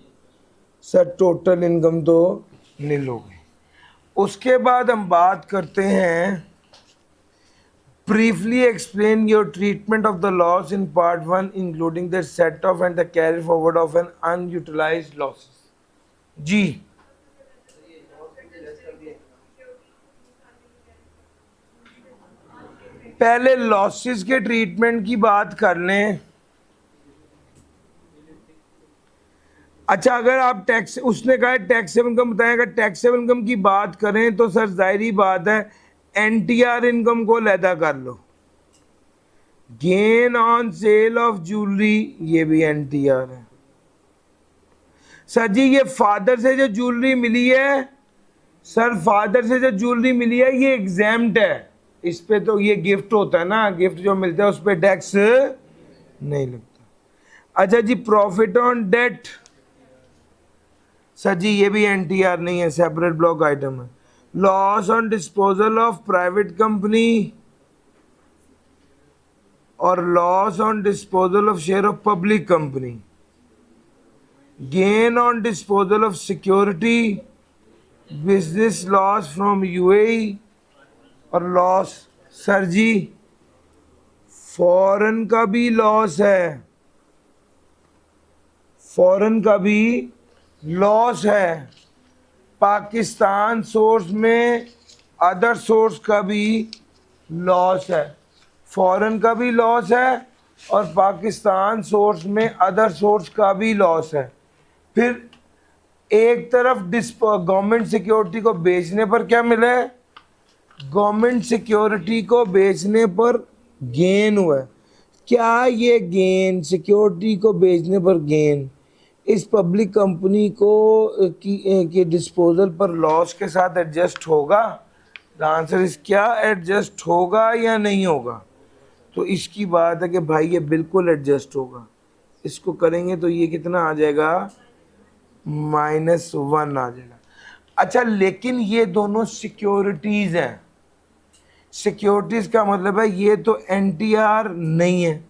सर। टोटल इनकम तो नील हो गई। उसके बाद हम बात करते हैं, briefly explain your treatment of the loss in part 1 including the set off and the carry forward of an unutilised losses. जी पहले लॉसेस के ट्रीटमेंट की बात कर लें। अच्छा, अगर आप टैक्स, उसने कहा टैक्सेबल इनकम बताएं, अगर टैक्सेबल इनकम की बात करें तो सर जाहिर बात है एनटीआर इनकम को लैदा कर लो। Gain on sale of jewellery ये भी एनटीआर है। सर जी ये फादर से जो ज्वेलरी मिली है, सर फादर से जो ज्वेलरी मिली है ये एग्जाम्प्ट है। इस पे तो ये गिफ्ट होता है ना, गिफ्ट जो मिलता है उस पर टैक्स नहीं लगता। अच्छा जी प्रॉफिट ऑन डेट, सर जी ये भी एनटीआर नहीं है, सेपरेट ब्लॉक आइटम है। Loss on disposal of private company और loss on disposal of share of public company. Gain on disposal of security, business loss from UAE और loss. Sir जी foreign का भी लॉस है, foreign का भी loss है। पाकिस्तान सोर्स में अदर सोर्स का भी लॉस है, फॉरेन का भी लॉस है और पाकिस्तान सोर्स में अदर सोर्स का भी लॉस है। फिर एक तरफ गवर्नमेंट सिक्योरिटी को बेचने पर क्या मिला है? गवर्नमेंट सिक्योरिटी को बेचने पर गेन हुआ है। क्या ये गेन, सिक्योरिटी को बेचने पर गेन, इस पब्लिक कंपनी को की डिस्पोजल पर लॉस के साथ एडजस्ट होगा? द आंसर इज क्या एडजस्ट होगा या नहीं होगा? तो इसकी बात है कि भाई ये बिल्कुल एडजस्ट होगा। इसको करेंगे तो ये कितना आ जाएगा? -1 आ जाएगा। अच्छा लेकिन ये दोनों सिक्योरिटीज हैं। सिक्योरिटीज का मतलब है ये तो एनटीआर नहीं है,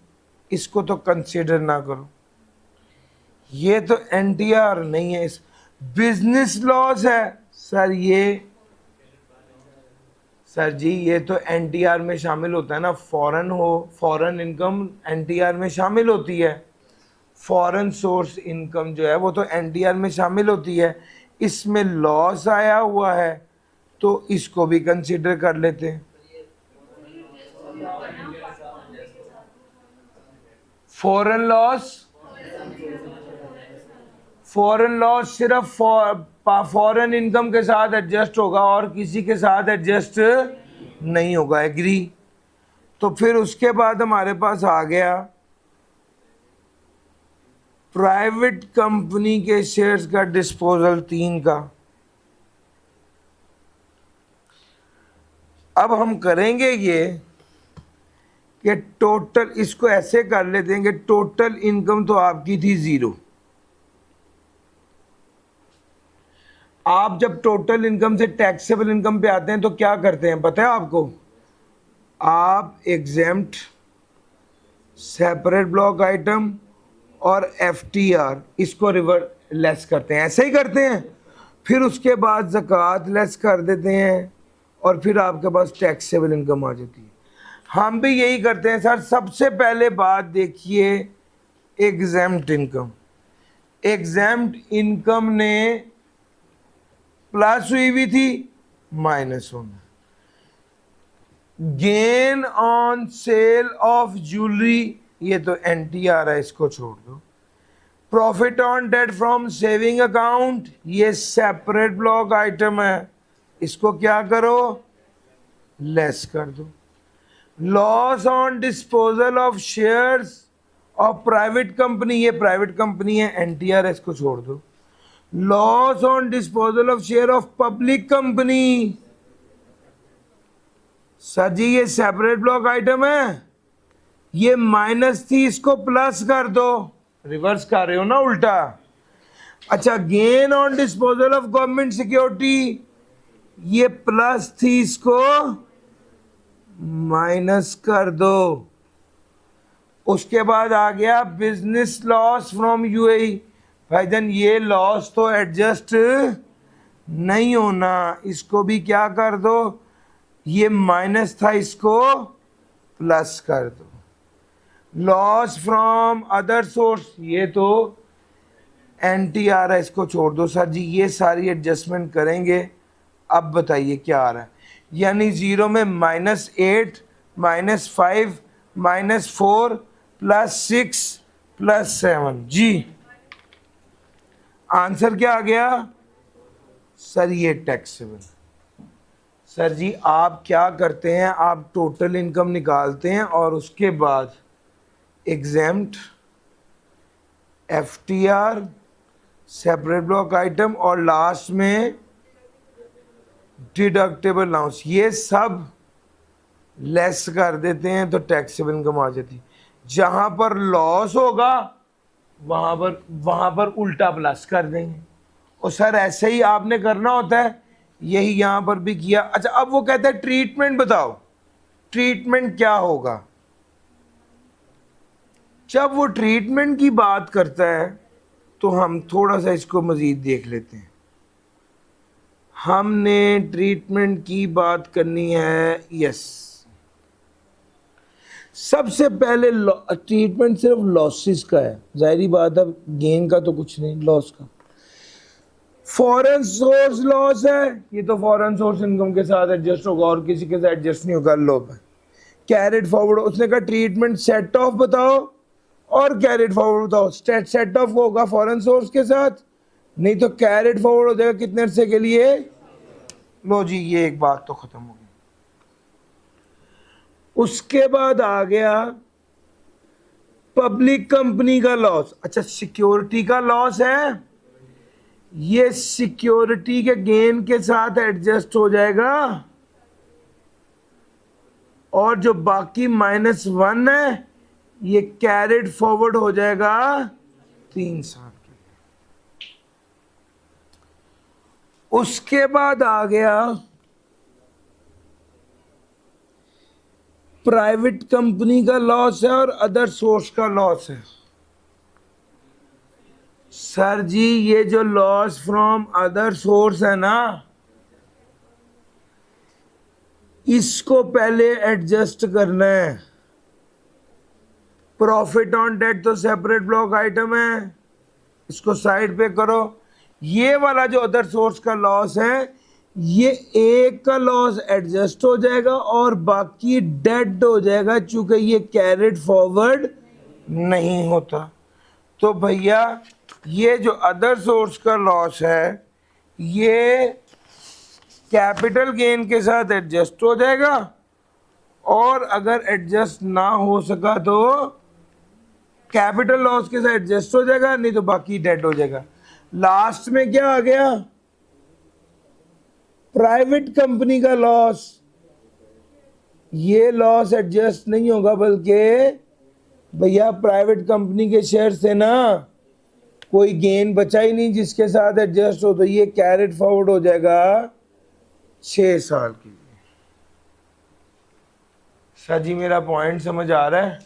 इसको तो कंसीडर ना करो। ये तो एनटीआर नहीं है, इस बिजनेस लॉस है सर, ये सर जी ये तो एनटीआर में शामिल होता है ना, फॉरेन इनकम एनटीआर में शामिल होती है। फॉरेन सोर्स इनकम जो है वो तो एनटीआर में शामिल होती है। इसमें लॉस आया हुआ है तो इसको भी कंसीडर कर लेते हैं। फॉरेन लॉस, फॉरेन लॉस सिर्फ फॉरेन इनकम के साथ एडजस्ट होगा और किसी के साथ एडजस्ट नहीं होगा, एग्री। तो फिर उसके बाद हमारे पास आ गया प्राइवेट कंपनी के शेयर्स का डिस्पोजल 3 का। अब हम करेंगे ये कि टोटल, इसको ऐसे कर लेते हैं कि टोटल इनकम तो आपकी थी 0। आप जब टोटल इनकम से टैक्सेबल इनकम पे आते हैं तो क्या करते हैं पता है आपको? आप एग्जेम्प्ट, सेपरेट ब्लॉक आइटम और एफटीआर इसको रिवर लेस करते हैं, ऐसे ही करते हैं। फिर उसके बाद ज़कात लेस कर देते हैं और फिर आपके पास टैक्सेबल इनकम आ जाती है। हम भी यही करते हैं सर। सबसे पहले बात देखिए एग्जेम्प्ट इनकम। एग्जेम्प्ट इनकम ने प्लस हुई हुई थी, माइनस होना। Gain on sale of jewellery, ये तो एनटीआर है, इसको छोड़ दो। Profit on debt from saving account, ये सेपरेट ब्लॉक आइटम है, इसको क्या करो, लेस कर दो। Loss on disposal of shares of private company, ये प्राइवेट कंपनी है, एनटीआर है, इसको छोड़ दो। Loss on disposal of share of public company, sir जी ये सेपरेट ब्लॉक आइटम है, ये माइनस थी, इसको प्लस कर दो। रिवर्स कर रहे हो ना, उल्टा। अच्छा, gain on disposal of government security, ये प्लस थी, इसको माइनस कर दो। उसके बाद आ गया बिजनेस लॉस फ्रॉम यूएई। भाईजान ये लॉस तो एडजस्ट नहीं होना, इसको भी क्या कर दो, ये माइनस था, इसको प्लस कर दो। लॉस फ्रॉम अदर सोर्स, ये तो एनटीआर है, इसको छोड़ दो। सर जी ये सारी एडजस्टमेंट करेंगे। अब बताइए क्या आ रहा है, यानी 0 में -8, -5, -4 +6 +7। जी आंसर क्या आ गया सर? ये टैक्सेबल। सर जी आप क्या करते हैं, आप टोटल इनकम निकालते हैं और उसके बाद exempt, FTR, separate block item और लास्ट में डिडक्टेबल अलाउंस, ये सब लेस कर देते हैं तो टैक्सेबल इनकम आ जाती है। जहां पर लॉस होगा वहां पर उल्टा प्लस कर देंगे। और सर ऐसे ही आपने करना होता है, यही यहां पर भी किया। अच्छा अब वो कहता है ट्रीटमेंट बताओ, ट्रीटमेंट क्या होगा? जब वो ट्रीटमेंट की बात करता है तो हम थोड़ा सा इसको मजीद देख लेते हैं। हमने ट्रीटमेंट की बात करनी है, यस। सबसे पहले ट्रीटमेंट सिर्फ लॉसेस का है, जाहिर बात है, गेन का तो कुछ नहीं, लॉस का। फॉरेन सोर्स लॉस है, ये तो फॉरेन सोर्स इनकम के साथ एडजस्ट होगा और किसी के साथ एडजस्ट नहीं होगा। लो कैरेट फॉरवर्ड, उसने कहा ट्रीटमेंट सेट ऑफ बताओ और कैरेट फॉरवर्ड बताओ। सेट ऑफ होगा फॉरेन सोर्स के साथ, नहीं तो कैरेट फॉरवर्ड हो जाएगा कितने अरसे के लिए। लो जी ये एक बात तो खत्म हो गई। उसके बाद आ गया पब्लिक कंपनी का लॉस। अच्छा सिक्योरिटी का लॉस है, ये सिक्योरिटी के गेन के साथ एडजस्ट हो जाएगा और जो बाकी -1 है ये कैरेट फॉरवर्ड हो जाएगा 3 साल के लिए। उसके बाद आ गया प्राइवेट कंपनी का लॉस है और अदर सोर्स का लॉस है। सर जी ये जो लॉस फ्रॉम अदर सोर्स है ना, इसको पहले एडजस्ट करना है। प्रॉफिट ऑन डेट तो सेपरेट ब्लॉक आइटम है, इसको साइड पे करो। ये वाला जो अदर सोर्स का लॉस है, ये एक का लॉस एडजस्ट हो जाएगा और बाकी डेड हो जाएगा, चूंकि ये कैरिड फॉरवर्ड नहीं होता। तो भैया ये जो अदर सोर्स का लॉस है, ये कैपिटल गेन के साथ एडजस्ट हो जाएगा, और अगर एडजस्ट ना हो सका तो कैपिटल लॉस के साथ एडजस्ट हो जाएगा, नहीं तो बाकी डेड हो जाएगा। लास्ट में क्या आ गया? प्राइवेट कंपनी का लॉस। ये लॉस एडजस्ट नहीं होगा, बल्कि भैया प्राइवेट कंपनी के शेयर से ना कोई गेन बचा ही नहीं जिसके साथ एडजस्ट हो, तो ये कैरेट फॉरवर्ड हो जाएगा 6 साल के लिए। सर जी मेरा पॉइंट समझ आ रहा है?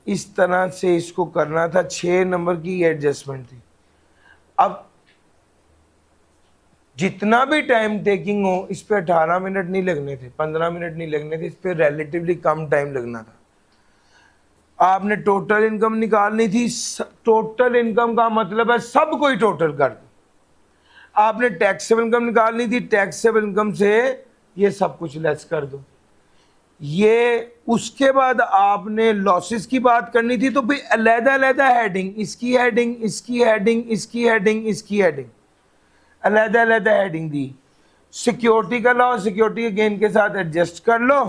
इस तरह से इसको करना था। 6 नंबर की एडजस्टमेंट थी। अब जितना भी टाइम टेकिंग हो, इस पे 18 मिनट नहीं लगने थे, 15 मिनट नहीं लगने थे, इस पे रिलेटिवली कम टाइम लगना था। आपने टोटल इनकम निकालनी थी। टोटल इनकम का मतलब है सब कोई टोटल कर दो। आपने टैक्सेबल इनकम निकालनी थी, टैक्सेबल इनकम से ये सब कुछ लेस कर दो। ये उसके बाद आपने लॉसेस की बात करनी थी, तो भाई अलग-अलग हेडिंग, इसकी हेडिंग, इसकी हेडिंग, इसकी हेडिंग, इसकी हेडिंग, अलग-अलग हेडिंग दी। सिक्योरिटी का लॉस सिक्योरिटी के गेन के साथ एडजस्ट कर लो,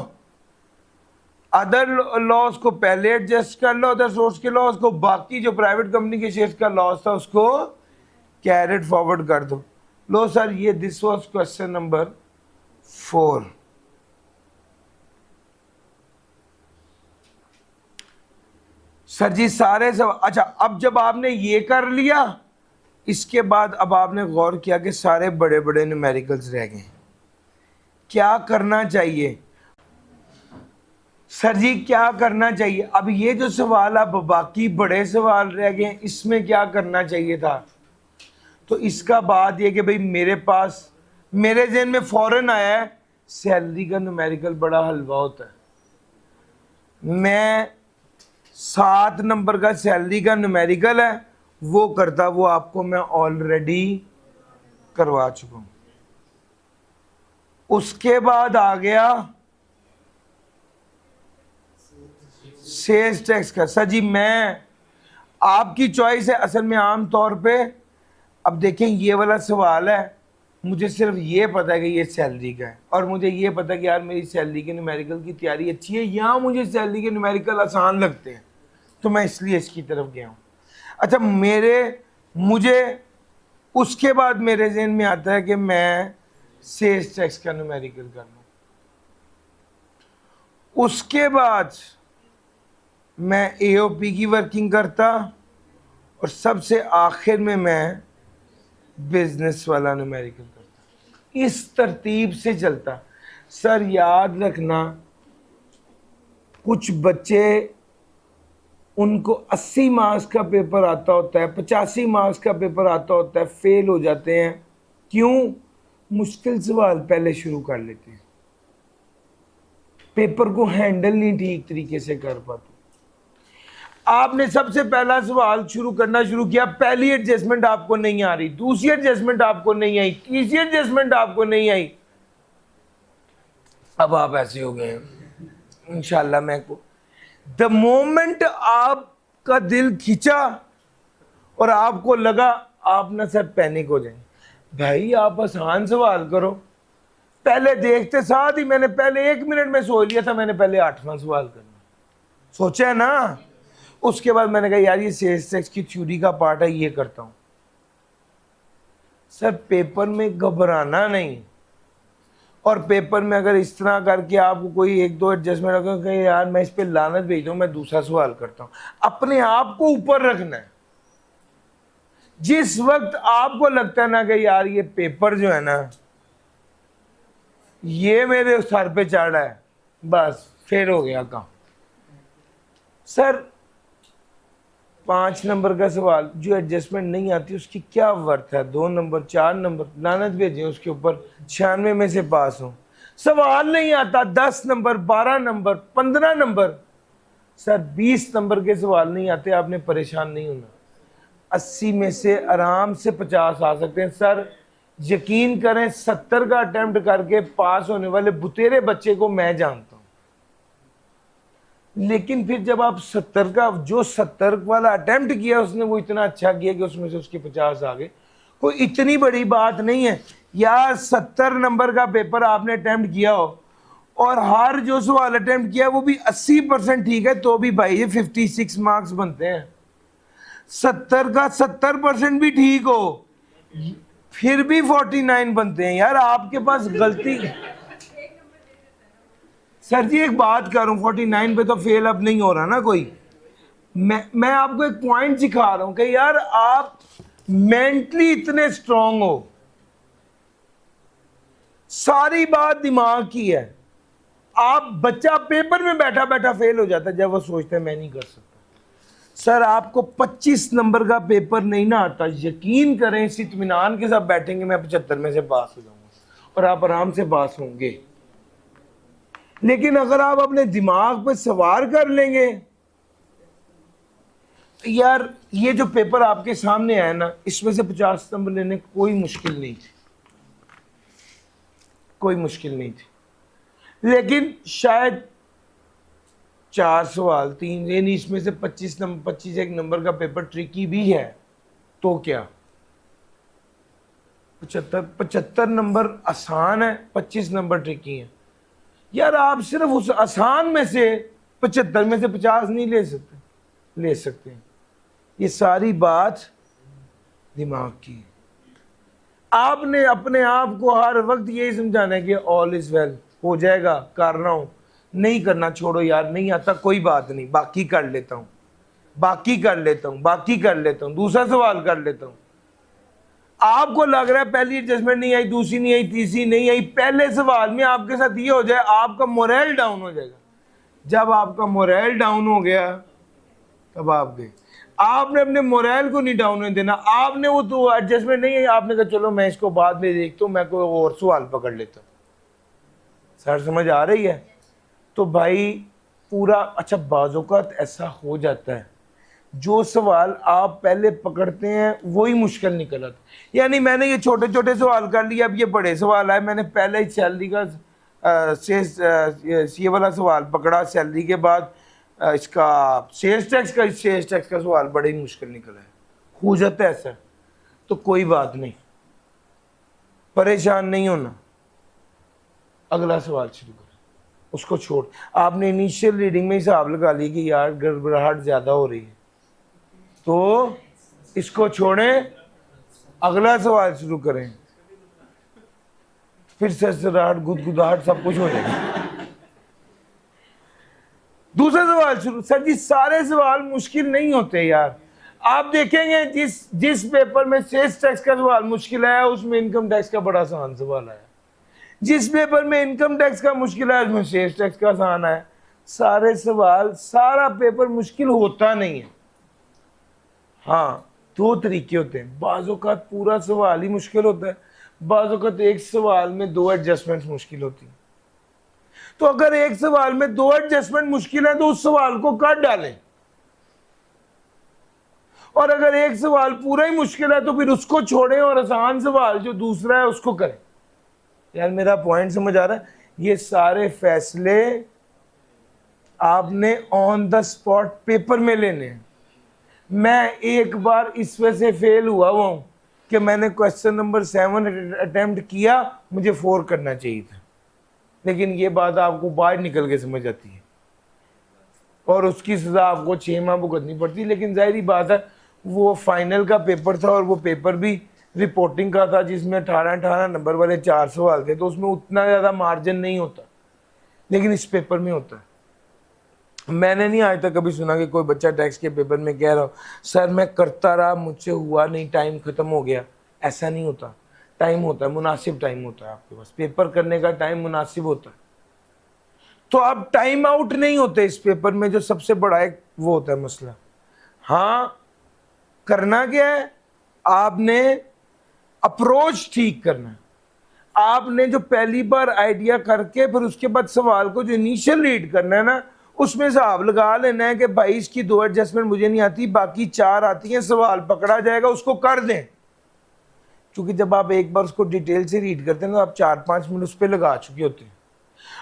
अदर लॉस को पहले एडजस्ट कर लो, अदर सोर्स के लॉस को, बाकी जो प्राइवेट कंपनी के शेयर्स का लॉस था उसको कैरेट फॉरवर्ड कर दो। लो सर, ये this was question number 4। Sir जी सारे सब अच्छा। अब जब आपने ये कर लिया, इसके बाद अब आपने गौर किया कि सारे बड़े बड़े न्यूमेरिकल्स रह गए। क्या करना चाहिए सर जी? क्या करना चाहिए? अब ये जो सवाल, अब बाकी बड़े सवाल रह गए, इसमें क्या करना चाहिए था? तो इसका बात ये कि भाई मेरे पास, मेरे जहन में फौरन आया है, सैलरी का न्यूमेरिकल बड़ा हलवा होता है। मैं 7 नंबर का सैलरी का न्यूमेरिकल है वो करता, वो आपको मैं ऑलरेडी करवा चुका हूं। उसके बाद आ गया सेल्स टैक्स का। सर जी मैं, आपकी चॉइस है असल में। आम तौर पे अब देखें, ये वाला सवाल है, मुझे सिर्फ ये पता है कि ये सैलरी का है, और मुझे ये पता है कि यार मेरी सैलरी के न्यूमेरिकल की तैयारी अच्छी है, या मुझे सैलरी के न्यूमेरिकल आसान लगते हैं, तो मैं इसलिए इसकी तरफ गया हूँ। अच्छा, मुझे उसके बाद मेरे जहन में आता है कि मैं सेल्स टैक्स का न्यूमेरिकल कर लूँ। उसके बाद मैं एओपी की वर्किंग करता, और सबसे आखिर में मैं बिजनेस वाला न्यूमेरिकल करता। इस तरतीब से चलता। सर याद रखना, कुछ बच्चे, उनको 80 मार्क्स का पेपर आता होता है, 85 मार्क्स का पेपर आता होता है, फेल हो जाते हैं। क्यों? मुश्किल सवाल पहले शुरू कर लेते हैं, पेपर को हैंडल नहीं ठीक तरीके से कर पाते। आपने सबसे पहला सवाल करना शुरू किया, पहली एडजस्टमेंट आपको नहीं आ रही, दूसरी एडजस्टमेंट आपको नहीं आई, तीसरी एडजस्टमेंट आपको नहीं आई, अब आप ऐसे हो गए हैं। इंशाल्लाह मैं को द मोमेंट आपका दिल खिंचा और आपको लगा, आप ना सर पैनिक हो जाए, भाई आप आसान सवाल करो। पहले देखते साथ ही मैंने पहले 1 मिनट में सोच लिया था, मैंने पहले 8वां सवाल करना सोचा है ना। उसके बाद मैंने कहा यार ये सेल्स टैक्स की थ्योरी का पार्ट है, ये करता हूं। सर पेपर में घबराना नहीं, और पेपर में अगर इस तरह करके आपको कोई 1-2 एडजस्टमेंट अगर कहीं यार मैं इस पे लानत भेज दूं, मैं दूसरा सवाल करता हूं, अपने आप को ऊपर रखना है। जिस वक्त आपको लगता है ना कि यार ये पेपर जो है ना ये मेरे सर पे चढ़ रहा है, बस फिर हो गया काम। सर 5 नंबर का सवाल, जो एडजस्टमेंट नहीं आती उसकी क्या वर्थ है? 2 नंबर 4 नंबर लानत भेजें उसके ऊपर, 96 में से पास हो। सवाल नहीं आता, 10 number, 12 number, 15 number, sir 20 number के सवाल नहीं आते, आपने परेशान नहीं होना। 80 में से आराम से 50 आ सकते हैं सर। यकीन करें, 70 का अटेम्प्ट करके पास होने वाले बुतेरे बच्चे को मैं जानता हूं। लेकिन फिर जब आप 70 का, जो 70 वाला अटेम्प्ट किया उसने, वो इतना अच्छा किया कि उसमें से उसके 50 आ गए। कोई इतनी बड़ी बात नहीं है यार। 70 नंबर का पेपर आपने अटेम्प्ट किया हो और हर जो सवाल अटेम्प्ट किया वो भी 80% ठीक है, तो भी भाई ये 56 मार्क्स बनते हैं। 70 का 70% भी ठीक हो फिर भी 49 बनते हैं यार। आपके पास गलती। सर जी एक बात करूं, 49 पे तो फेल अब नहीं हो रहा ना कोई। मैं आपको एक पॉइंट सिखा रहा हूं कि यार आप मेंटली इतने स्ट्रांग हो। सारी बात दिमाग की है। आप बच्चा पेपर में बैठा बैठा फेल हो जाता है जब वो सोचता है मैं नहीं कर सकता। सर आपको 25 नंबर का पेपर नहीं ना आता, यकीन करें इस इत्मीनान के साथ बैठेंगे मैं 75 में से पास हो जाऊंगा और आप आराम से पास होंगे। लेकिन अगर आप अपने दिमाग पे सवार कर लेंगे, यार ये जो पेपर आपके सामने आया ना, इसमें से 50 नंबर लेने कोई मुश्किल नहीं थी, कोई मुश्किल नहीं थी। लेकिन शायद 4 सवाल 3, यानी इसमें से 25 नंबर, 25 एक नंबर का पेपर ट्रिकी भी है, तो क्या 75 नंबर आसान है, 25 नंबर ट्रिकी है। यार आप सिर्फ उस आसान में से 75 में से 50 नहीं ले सकते, ले सकते हैं। ये सारी बात दिमाग की है। आपने अपने आप को हर वक्त यही समझाना है कि ऑल इज वेल, हो जाएगा, कर रहा हूं, नहीं करना छोड़ो यार, नहीं आता कोई बात नहीं, बाकी कर लेता हूं, बाकी कर लेता हूं, बाकी कर लेता हूं, दूसरा सवाल कर लेता हूं। आपको लग रहा है पहली एडजस्टमेंट नहीं आई, दूसरी नहीं आई, तीसरी नहीं आई, पहले सवाल में आपके साथ ये हो जाए, आपका मोरल डाउन हो जाएगा। जब आपका मोरल डाउन हो गया तब आप गए। आपने अपने मोरल को नहीं डाउन होने देना। आपने वो तो एडजस्टमेंट नहीं है, आपने कहा चलो मैं इसको बाद में देखता हूँ, मैं कोई और सवाल पकड़ लेता हूँ। सर समझ आ रही है? तो भाई पूरा अच्छा, बाज़ौक़ात ऐसा हो जाता है जो सवाल आप पहले पकड़ते हैं वही मुश्किल निकल आता। यानी मैंने ये छोटे छोटे सवाल कर लिए, अब ये बड़े सवाल आए, मैंने पहले ही सैलरी का ये वाला सवाल पकड़ा, सैलरी के बाद इसका सेल्स टैक्स का सवाल बड़ा ही मुश्किल निकला है। हो जाता है ऐसा, तो कोई बात नहीं, परेशान नहीं होना। अगला सवाल शुरू करें, उसको छोड़। आपने इनिशियल रीडिंग में हिसाब लगा ली कि यार गड़बड़ाहट ज़्यादा हो रही है, तो इसको छोड़ें, अगला सवाल शुरू करें, फिर सरसराहट, गुदगुदाहट सब कुछ हो जाएगा। दूसरा सवाल शुरू। सर जी सारे सवाल मुश्किल नहीं होते यार। आप देखेंगे जिस पेपर में सेल्स टैक्स का सवाल मुश्किल आया उसमें इनकम टैक्स का बड़ा आसान सवाल आया। जिस पेपर में इनकम टैक्स का मुश्किल आया उसमें सेल्स टैक्स का आसान आया। सारे सवाल, सारा पेपर मुश्किल होता नहीं है। हाँ, दो तरीके होते हैं। बाज़ औक़ात पूरा सवाल ही मुश्किल होता है, बाज़ औक़ात एक सवाल में 2 एडजस्टमेंट मुश्किल होती है। तो अगर एक सवाल में 2 एडजस्टमेंट मुश्किल है तो उस सवाल को काट डालें, और अगर एक सवाल पूरा ही मुश्किल है तो फिर उसको छोड़ें और आसान सवाल जो दूसरा है उसको करें। यार मेरा पॉइंट समझ आ रहा है? ये सारे फैसले आपने ऑन द स्पॉट पेपर में लेने हैं। मैं एक बार इस वजह से फेल हुआ हूं कि मैंने क्वेश्चन नंबर 7 अटेम्प्ट किया, मुझे 4 करना चाहिए था। लेकिन ये बात आपको बाहर निकल के समझ आती है और उसकी सज़ा आपको 6 माह भुगतनी पड़ती है। लेकिन जाहिर बात है वो फाइनल का पेपर था और वो पेपर भी रिपोर्टिंग का था जिसमें 18 नंबर वाले 4 सवाल थे, तो उसमें उतना ज़्यादा मार्जिन नहीं होता, लेकिन इस पेपर में होता है। मैंने नहीं आज तक कभी सुना कि कोई बच्चा टैक्स के पेपर में कह रहा हो सर मैं करता रहा, मुझसे हुआ नहीं, टाइम ख़त्म हो गया। ऐसा नहीं होता। टाइम होता है, मुनासिब टाइम होता है आपके पास, पेपर करने का टाइम मुनासिब होता है। तो आप टाइम आउट नहीं होते इस पेपर में, जो सबसे बड़ा एक वो होता है मसला। हाँ, करना क्या है, आपने अप्रोच ठीक करना है। आपने जो पहली बार आइडिया करके फिर उसके बाद सवाल को जो इनिशियल रीड करना है ना, उसमें हिसाब लगा लेना है कि भाई इसकी 2 एडजस्टमेंट मुझे नहीं आती, बाकी 4 आती हैं, सवाल पकड़ा जाएगा, उसको कर दें। क्योंकि जब आप एक बार उसको डिटेल से रीड करते हैं तो आप 4-5 मिनट उस पर लगा चुके होते हैं।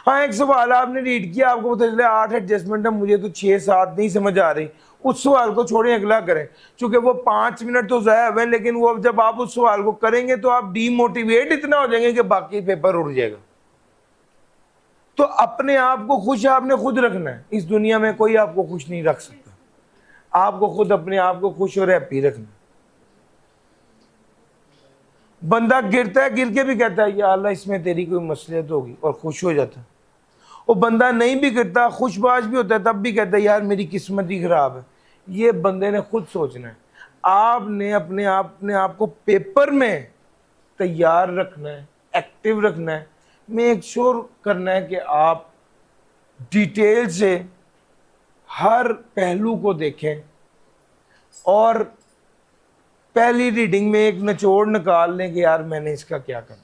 हाँ, एक सवाल आपने रीड किया, आपको पता चला 8 एडजस्टमेंट है, मुझे तो 6-7 नहीं समझ आ रही, उस सवाल को छोड़ें, अगला करें। क्योंकि वो 5 मिनट तो ज़ाया हुए, लेकिन वो जब आप उस सवाल को करेंगे तो आप डीमोटिवेट इतना हो जाएंगे कि बाकी पेपर उड़ जाएगा। तो अपने आप को खुश आपने खुद रखना है, इस दुनिया में कोई आपको खुश नहीं रख सकता। आपको खुद अपने आप को खुश और हैप्पी रखना। बंदा गिरता है, गिर के भी कहता है या अल्लाह इसमें तेरी कोई मसलियत होगी, और खुश हो जाता है। वो बंदा नहीं भी गिरता, खुशबाज भी होता है, तब भी कहता है यार मेरी किस्मत ही खराब है। ये बंदे ने खुद सोचना है। आपने अपने आप को पेपर में तैयार रखना है, एक्टिव रखना है, मेक श्योर करना है कि आप डिटेल से हर पहलू को देखें और पहली रीडिंग में एक निचोड़ निकाल लें कि यार मैंने इसका क्या करना।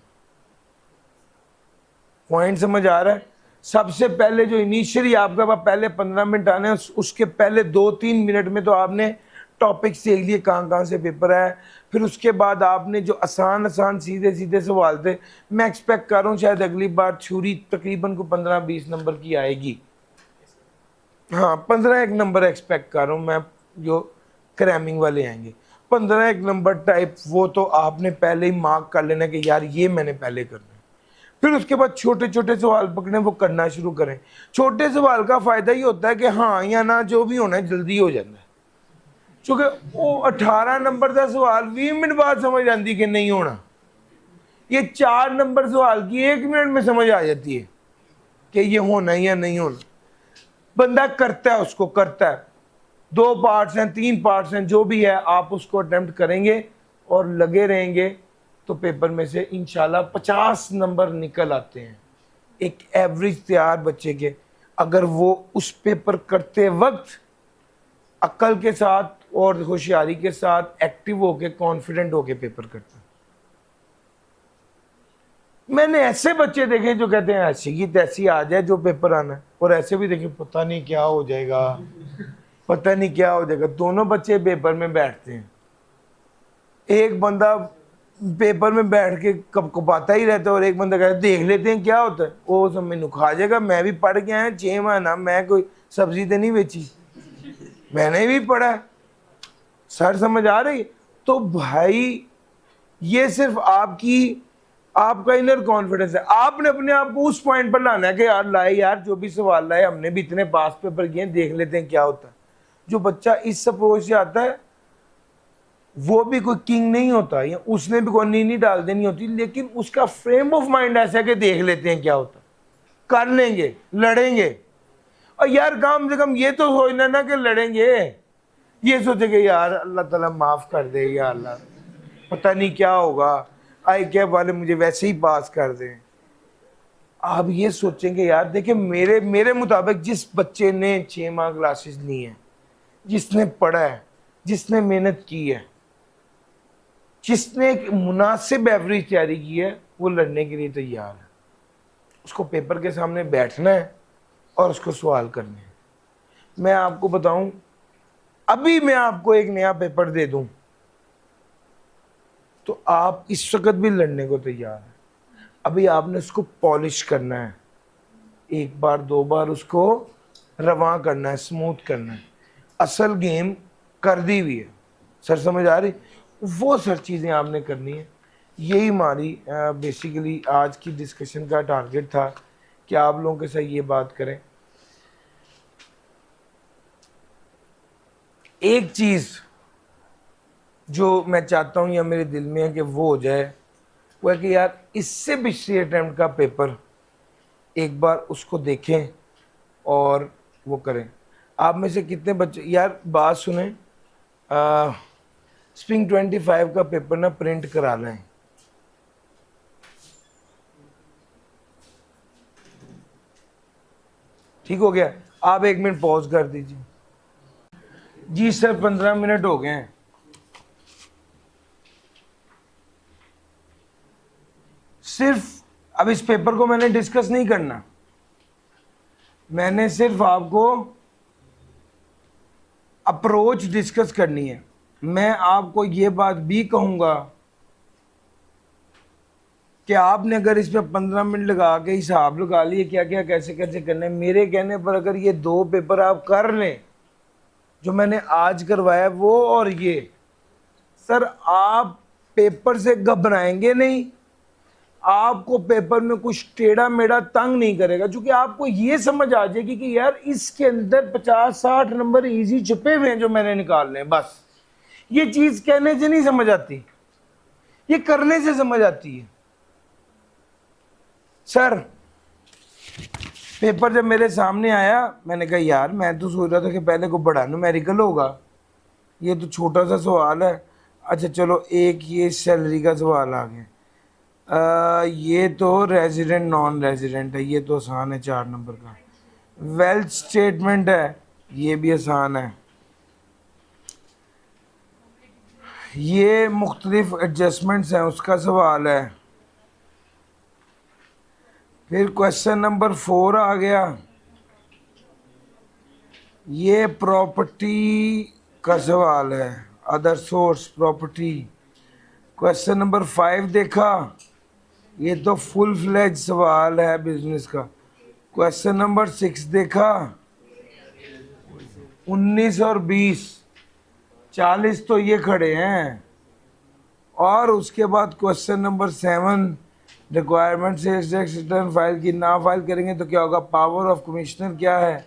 पॉइंट समझ आ रहा है? सबसे पहले जो इनिशियली आपके पास पहले 15 मिनट आने हैं, उसके पहले 2-3 मिनट में तो आपने टॉपिक सीख लिए कहाँ से पेपर है। फिर उसके बाद आपने जो आसान सीधे सीधे सवाल थे, मैं एक्सपेक्ट कर रहा हूँ शायद अगली बार थ्योरी तकरीबन को 15-20 नंबर की आएगी। हाँ, 15 नंबर एक्सपेक्ट कर रहा हूँ मैं, जो क्रैमिंग वाले आएंगे 15 नंबर टाइप, वो तो आपने पहले ही मार्क कर लेना कि यार ये मैंने पहले करना है। फिर उसके बाद छोटे छोटे सवाल पकड़े, वो करना शुरू करें। छोटे सवाल का फ़ायदा ही होता है कि हाँ या ना जो भी होना है जल्दी हो जाता है। क्योंकि वो 18 नंबर का सवाल 20 मिनट बाद समझ आती कि नहीं होना। ये 4 नंबर सवाल की 1 मिनट में समझ आ जाती है कि ये होना या नहीं होना। बंदा करता है, उसको करता है। 2 पार्ट्स हैं, 3 पार्ट्स हैं, जो भी है आप उसको अटेम्प्ट करेंगे और लगे रहेंगे तो पेपर में से इंशाल्लाह 50 नंबर निकल आते हैं एक एवरेज तैयार बच्चे के, अगर वो उस पेपर करते वक्त अक्ल के साथ और होशियारी के साथ एक्टिव होके कॉन्फिडेंट होके पेपर करता है। मैंने ऐसे बच्चे देखे जो कहते हैं ऐसी की तैसी आ जाए जो पेपर आना है, और ऐसे भी देखे पता नहीं क्या हो जाएगा, पता नहीं क्या हो जाएगा। दोनों बच्चे पेपर में बैठते हैं। एक बंदा पेपर में बैठ के कब कपाता ही रहता है और एक बंदा कहता है देख लेते हैं क्या होता है। वो सब मैंने खा जाएगा, मैं भी पढ़ के आया 6 महीना, मैं कोई सब्जी तो नहीं बेची, मैंने भी पढ़ा। सर समझ आ रही? तो भाई ये सिर्फ आपका इनर कॉन्फिडेंस है। आपने अपने आप को उस पॉइंट पर लाना है कि यार लाए, यार जो भी सवाल लाए, हमने भी इतने पास पेपर किए, देख लेते हैं क्या होता है। जो बच्चा इस अप्रोच से आता है वो भी कोई किंग नहीं होता, या उसने भी कोई नींद डाल देनी होती, लेकिन उसका फ्रेम ऑफ माइंड ऐसा है कि देख लेते हैं क्या होता, कर लेंगे, लड़ेंगे। और यार कम से कम ये तो सोचना ना कि लड़ेंगे, ये सोचेंगे यार अल्लाह ताला माफ़ कर दे, या अल्लाह पता नहीं क्या होगा, आई कैब वाले मुझे वैसे ही पास कर दें। आप ये सोचेंगे यार देखिए मेरे मुताबिक जिस बच्चे ने 6 माह क्लासेस ली हैं, जिसने पढ़ा है, जिसने मेहनत की है, जिसने एक मुनासिब एवरेज तैयारी की है, वो लड़ने के लिए तैयार है। उसको पेपर के सामने बैठना है और उसको सवाल करने हैं। मैं आपको बताऊं, अभी मैं आपको एक नया पेपर दे दूं तो आप इस वक्त भी लड़ने को तैयार हैं। अभी आपने उसको पॉलिश करना है, 1 बार 2 बार उसको रवा करना है, स्मूथ करना है। असल गेम कर दी हुई है, सर समझ आ रही? वो सर चीज़ें आपने करनी है। यही हमारी बेसिकली आज की डिस्कशन का टारगेट था कि आप लोगों के साथ ये बात करें। एक चीज़ जो मैं चाहता हूँ या मेरे दिल में है कि वो हो जाए, वो है कि यार इससे पिछले अटैम्प्ट का पेपर एक बार उसको देखें और वो करें। आप में से कितने बच्चे यार बात सुने, स्प्रिंग 25 का पेपर ना प्रिंट करा लें। ठीक हो गया? आप 1 मिनट पॉज कर दीजिए। जी सर 15 मिनट हो गए हैं। सिर्फ अब इस पेपर को मैंने डिस्कस नहीं करना, मैंने सिर्फ आपको अप्रोच डिस्कस करनी है। मैं आपको ये बात भी कहूँगा कि आपने अगर इस पर 15 मिनट लगा के हिसाब लगा लिए क्या क्या कैसे कैसे करने हैं, मेरे कहने पर अगर ये 2 पेपर आप कर लें जो मैंने आज करवाया वो और ये, सर आप पेपर से घबराएंगे नहीं, आपको पेपर में कुछ टेढ़ा मेढ़ा तंग नहीं करेगा, क्योंकि आपको ये समझ आ जाएगी कि यार इसके अंदर 50-60 नंबर इजी छुपे हुए हैं जो मैंने निकालने हैं। बस ये चीज़ कहने से नहीं समझ आती, ये करने से समझ आती है। सर पेपर जब मेरे सामने आया मैंने कहा यार मैं तो सोच रहा था कि पहले को बड़ा न्यूमेरिकल होगा, ये तो छोटा सा सवाल है। अच्छा चलो एक ये सैलरी का सवाल आ गया, ये तो रेजिडेंट नॉन रेजिडेंट है, ये तो आसान है 4 नंबर का। वेल्थ स्टेटमेंट है, ये भी आसान है। ये मुख्तलिफ एडजस्टमेंट्स हैं उसका सवाल है। फिर क्वेश्चन नंबर 4 आ गया, ये प्रॉपर्टी का सवाल है, other source property. Question number 5 देखा, ये तो फुल फ्लेज सवाल है बिजनेस का। क्वेश्चन नंबर 6 देखा, 19 और 20, 40 तो ये खड़े हैं। और उसके बाद क्वेश्चन नंबर 7, रिक्वायरमेंट से रिटर्न फाइल की ना फाइल करेंगे तो क्या होगा, पावर ऑफ कमिश्नर क्या है,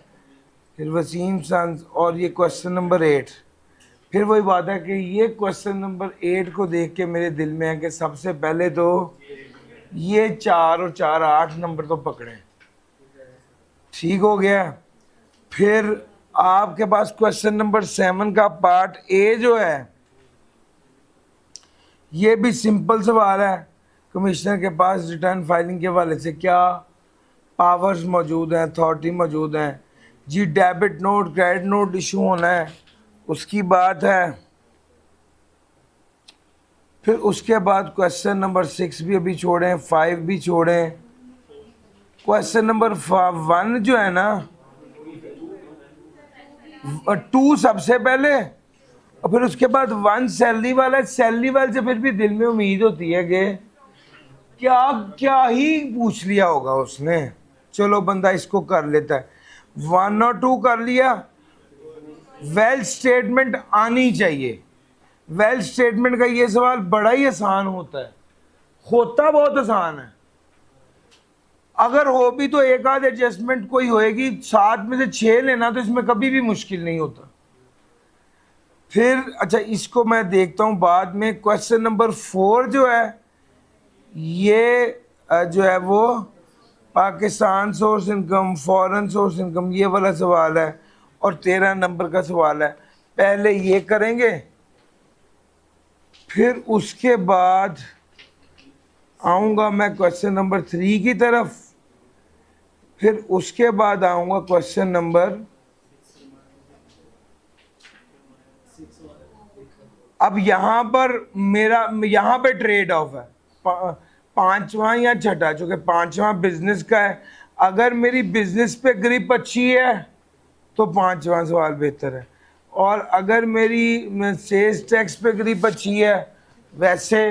फिर वसीम सन्स। और ये क्वेश्चन नंबर 8, फिर वही बात है कि ये क्वेश्चन नंबर 8 को देख के मेरे दिल में है कि सबसे पहले तो ये 4 और 4 8 नंबर तो पकड़े, ठीक हो गया। फिर आपके पास क्वेश्चन नंबर 7 का पार्ट ए जो है ये भी सिंपल सवाल है, कमिश्नर के पास रिटर्न फाइलिंग के हवाले से क्या पावर्स मौजूद हैं, अथॉरिटी मौजूद हैं जी। Debit note credit note issue होना है उसकी बात है। फिर उसके बाद क्वेश्चन नंबर 6 भी अभी छोड़ें, 5 भी छोड़ें। क्वेश्चन नंबर 1 जो है ना, 2 सबसे पहले और फिर उसके बाद 1 सैलरी वाला है। सैलरी वाले से फिर भी दिल में उम्मीद होती है कि क्या क्या ही पूछ लिया होगा उसने, चलो बंदा इसको कर लेता है। 1 और 2 कर लिया। वेल्थ स्टेटमेंट आनी चाहिए। वेल्थ स्टेटमेंट का ये सवाल बड़ा ही आसान होता है, होता बहुत आसान है। अगर हो भी तो एक आध एडजस्टमेंट कोई होएगी, 7 में से 6 लेना तो इसमें कभी भी मुश्किल नहीं होता। फिर अच्छा इसको मैं देखता हूँ बाद में। क्वेश्चन नंबर 4 जो है ये जो है वो Pakistan source income, foreign source income, ये वाला सवाल है और 13 नंबर का सवाल है। पहले ये करेंगे, फिर उसके बाद आऊँगा मैं क्वेश्चन नंबर 3 की तरफ, फिर उसके बाद आऊँगा क्वेश्चन नंबर, अब यहाँ पर मेरा यहाँ पे ट्रेड ऑफ है, 5वां या छठा, चूँकि 5वां बिजनेस का है। अगर मेरी बिजनेस पे ग्रिप अच्छी है तो 5वां सवाल बेहतर है, और अगर मेरी सेल्स टैक्स पे ग्रिप अच्छी है वैसे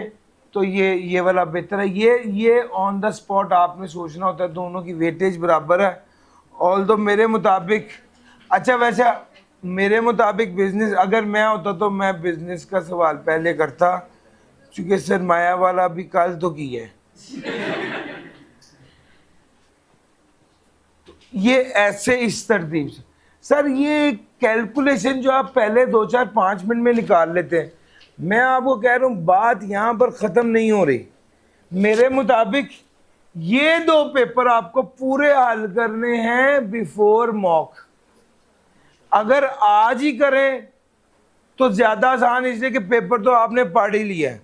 तो ये वाला बेहतर है। ये ऑन द स्पॉट आपने सोचना होता है, दोनों की वेटेज बराबर है। ऑल दो मेरे मुताबिक, अच्छा वैसे मेरे मुताबिक बिजनेस, अगर मैं होता तो मैं बिजनेस का सवाल पहले करता, क्योंकि सरमाया वाला भी कल तो की है। ये ऐसे इस तरतीब से सर, ये कैलकुलेशन जो आप पहले 2-4-5 मिनट में निकाल लेते हैं, मैं आपको कह रहा हूँ बात यहाँ पर ख़त्म नहीं हो रही। मेरे मुताबिक ये 2 पेपर आपको पूरे हल करने हैं बिफोर मॉक। अगर आज ही करें तो ज़्यादा आसान, इसलिए कि पेपर तो आपने पढ़ ही लिया है,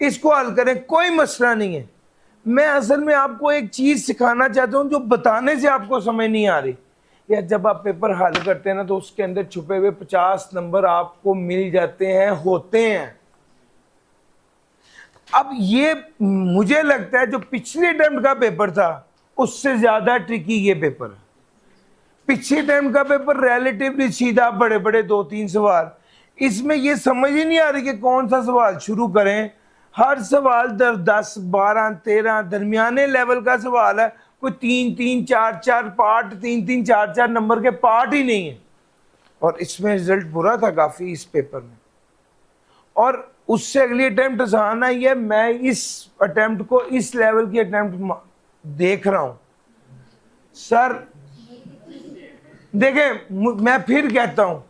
इसको हल करें, कोई मसला नहीं है। मैं असल में आपको एक चीज़ सिखाना चाहता हूँ जो बताने से आपको समझ नहीं आ रही। या जब आप पेपर हल करते हैं ना तो उसके अंदर छुपे हुए 50 नंबर आपको मिल जाते हैं, होते हैं। अब ये मुझे लगता है जो पिछले अटेम्प्ट का पेपर था उससे ज्यादा ट्रिकी ये पेपर है। पिछले अटेम्प्ट का पेपर रिलेटिवली सीधा, बड़े बड़े 2-3 सवाल, इसमें ये समझ ही नहीं आ रही कि कौन सा सवाल शुरू करें। हर सवाल 10, 12, 13 दरमियाने लेवल का सवाल है। कोई 3-3, 4-4 पार्ट, 3-3, 4-4 नंबर के पार्ट ही नहीं है। और इसमें रिजल्ट बुरा था काफी इस पेपर में। और उससे अगली अटेम्प्ट आसान आई है। मैं इस अटेम्प्ट को, इस लेवल की अटेम्प्ट देख रहा हूं सर। देखें, मैं फिर कहता हूं,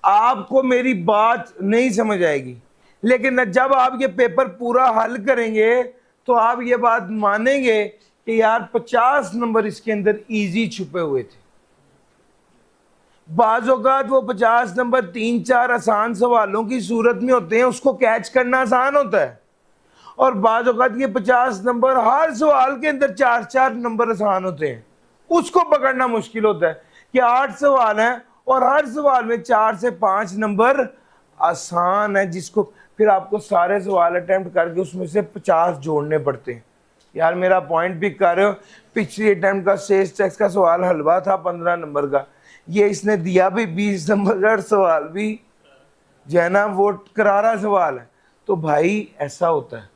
आपको मेरी बात नहीं समझ आएगी, लेकिन जब आप ये पेपर पूरा हल करेंगे तो आप ये बात मानेंगे कि यार 50 नंबर इसके अंदर इजी छुपे हुए थे। बाज़ औक़ात वो 50 नंबर 3-4 आसान सवालों की सूरत में होते हैं, उसको कैच करना आसान होता है। और बाज़ औक़ात ये 50 नंबर हर सवाल के अंदर 4-4 नंबर आसान होते हैं, उसको पकड़ना मुश्किल होता है कि 8 सवाल हैं और हर सवाल में 4 से 5 नंबर आसान है, जिसको फिर आपको सारे सवाल अटेम्प्ट करके उसमें से 50 जोड़ने पड़ते हैं। यार मेरा पॉइंट पिक कर रहे हो। पिछली अटेम्प्ट का सेल्स टैक्स का सवाल हलवा था 15 नंबर का, ये इसने दिया भी 20 नंबर का, सवाल भी जो है ना वो करारा सवाल है। तो भाई ऐसा होता है।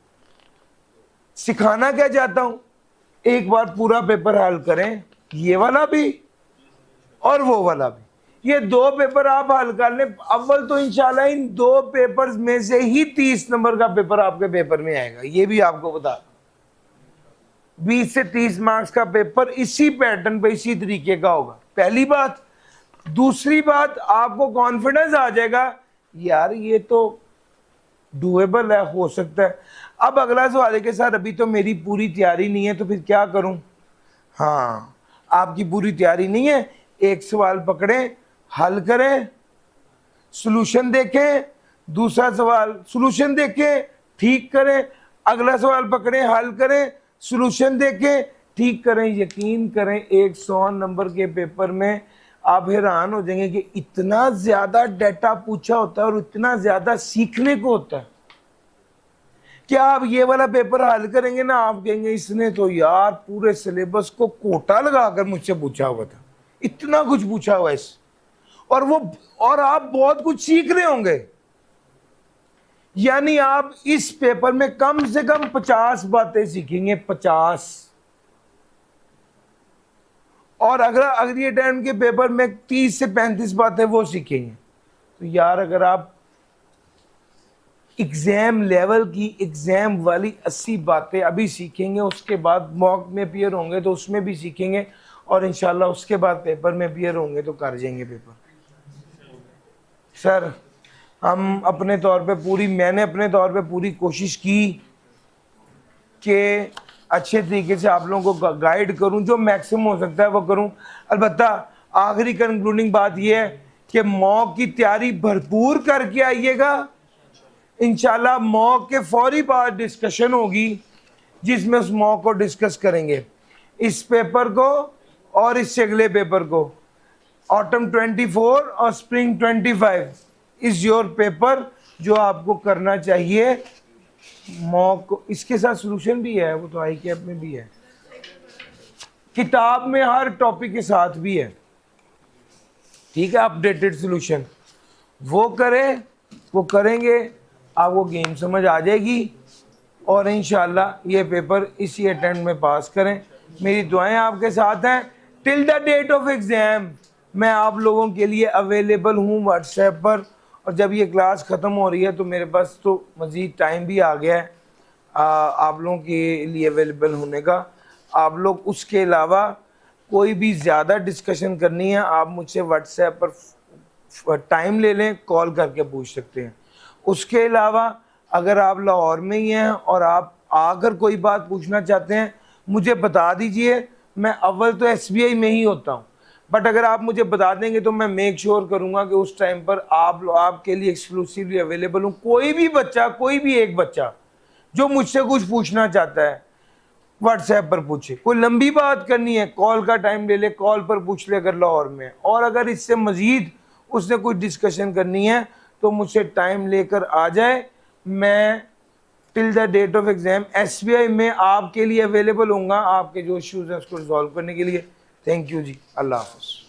सिखाना क्या चाहता हूं, एक बार पूरा पेपर हल करें, ये वाला भी और वो वाला भी। ये 2 पेपर आप हल कर लें, अव्वल तो इंशाल्लाह इन 2 पेपर्स में से ही 30 नंबर का पेपर आपके पेपर में आएगा। ये भी आपको बता, 20 से 30 मार्क्स का पेपर इसी पैटर्न पे, इसी तरीके का होगा। पहली बात। दूसरी बात, आपको कॉन्फिडेंस आ जाएगा, यार ये तो डुएबल है, हो सकता है। अब अगला सवाल है कि सर अभी तो मेरी पूरी तैयारी नहीं है, तो फिर क्या करूं? हाँ, आपकी पूरी तैयारी नहीं है, एक सवाल पकड़ें, हल करें, सॉल्यूशन देखें, दूसरा सवाल सॉल्यूशन देखें, ठीक करें, अगला सवाल पकड़ें, हल करें, सॉल्यूशन देखें, ठीक करें। यकीन करें 100 नंबर के पेपर में आप हैरान हो जाएंगे कि इतना ज्यादा डाटा पूछा होता है और इतना ज्यादा सीखने को होता है। क्या आप ये वाला पेपर हल करेंगे ना, आप कहेंगे इसने तो यार पूरे सिलेबस को कोटा लगाकर मुझसे पूछा हुआ था, इतना कुछ पूछा हुआ है इस, और आप बहुत कुछ सीख रहे होंगे। यानी आप इस पेपर में कम से कम 50 बातें सीखेंगे, 50। और अगर अगली अटेम्प्ट के पेपर में 30 से 35 बातें वो सीखेंगे। तो यार अगर आप एग्जाम लेवल की, एग्जाम वाली 80 बातें अभी सीखेंगे, उसके बाद मॉक में अपीयर होंगे तो उसमें भी सीखेंगे, और इंशाल्लाह उसके बाद पेपर में अपीयर होंगे तो कर जाएंगे पेपर। सर हम अपने तौर पे मैंने अपने तौर पे पूरी कोशिश की कि अच्छे तरीके से आप लोगों को गाइड करूं, जो मैक्सिमम हो सकता है वो करूं। अलबत्ता आखिरी कंक्लूडिंग बात यह है कि मॉक की तैयारी भरपूर करके आइएगा। इंशाल्लाह मॉक के फौरी बाद डिस्कशन होगी, जिसमें उस मॉक को डिस्कस करेंगे, इस पेपर को और इससे अगले पेपर को। ऑटम 24 और स्प्रिंग 25 इज योर पेपर, जो आपको करना चाहिए। मॉक इसके साथ सॉल्यूशन भी है, वो तो आई कैप में भी है, किताब में हर टॉपिक के साथ भी है, ठीक है, अपडेटेड सॉल्यूशन। वो करें, वो करेंगे, आपको गेम समझ आ जाएगी और इंशाल्लाह ये पेपर इसी अटेम्प्ट में पास करें। मेरी दुआएं आपके साथ हैं। Till the date of exam मैं आप लोगों के लिए अवेलेबल हूँ व्हाट्सएप पर, और जब ये क्लास ख़त्म हो रही है तो मेरे पास तो मज़ीद टाइम भी आ गया है आप लोगों के लिए अवेलेबल होने का। आप लोग उसके अलावा कोई भी ज़्यादा डिस्कशन करनी है, आप मुझसे व्हाट्सएप पर टाइम ले लें, कॉल करके पूछ सकते हैं। उसके अलावा अगर आप लाहौर में ही हैं और आप आकर कोई बात पूछना चाहते हैं, मुझे बता दीजिए। मैं अव्वल तो SBI में ही होता हूँ, बट अगर आप मुझे बता देंगे तो मैं मेक श्योर करूँगा कि उस टाइम पर आपके लिए एक्सक्लूसिवली अवेलेबल हूँ। कोई भी बच्चा, कोई भी एक बच्चा जो मुझसे कुछ पूछना चाहता है व्हाट्सएप पर पूछे। कोई लंबी बात करनी है, कॉल का टाइम ले ले, कॉल पर पूछ ले अगर लाहौर में। और अगर इससे मज़ीद उसने कोई डिस्कशन करनी है तो मुझसे टाइम लेकर आ जाए। मैं till the date of exam. SBI में आपके लिए अवेलेबल होऊंगा, आपके जो इश्यूज हैं उसको रिजॉल्व करने के लिए। थैंक यू जी, अल्लाह हाफ़िज़।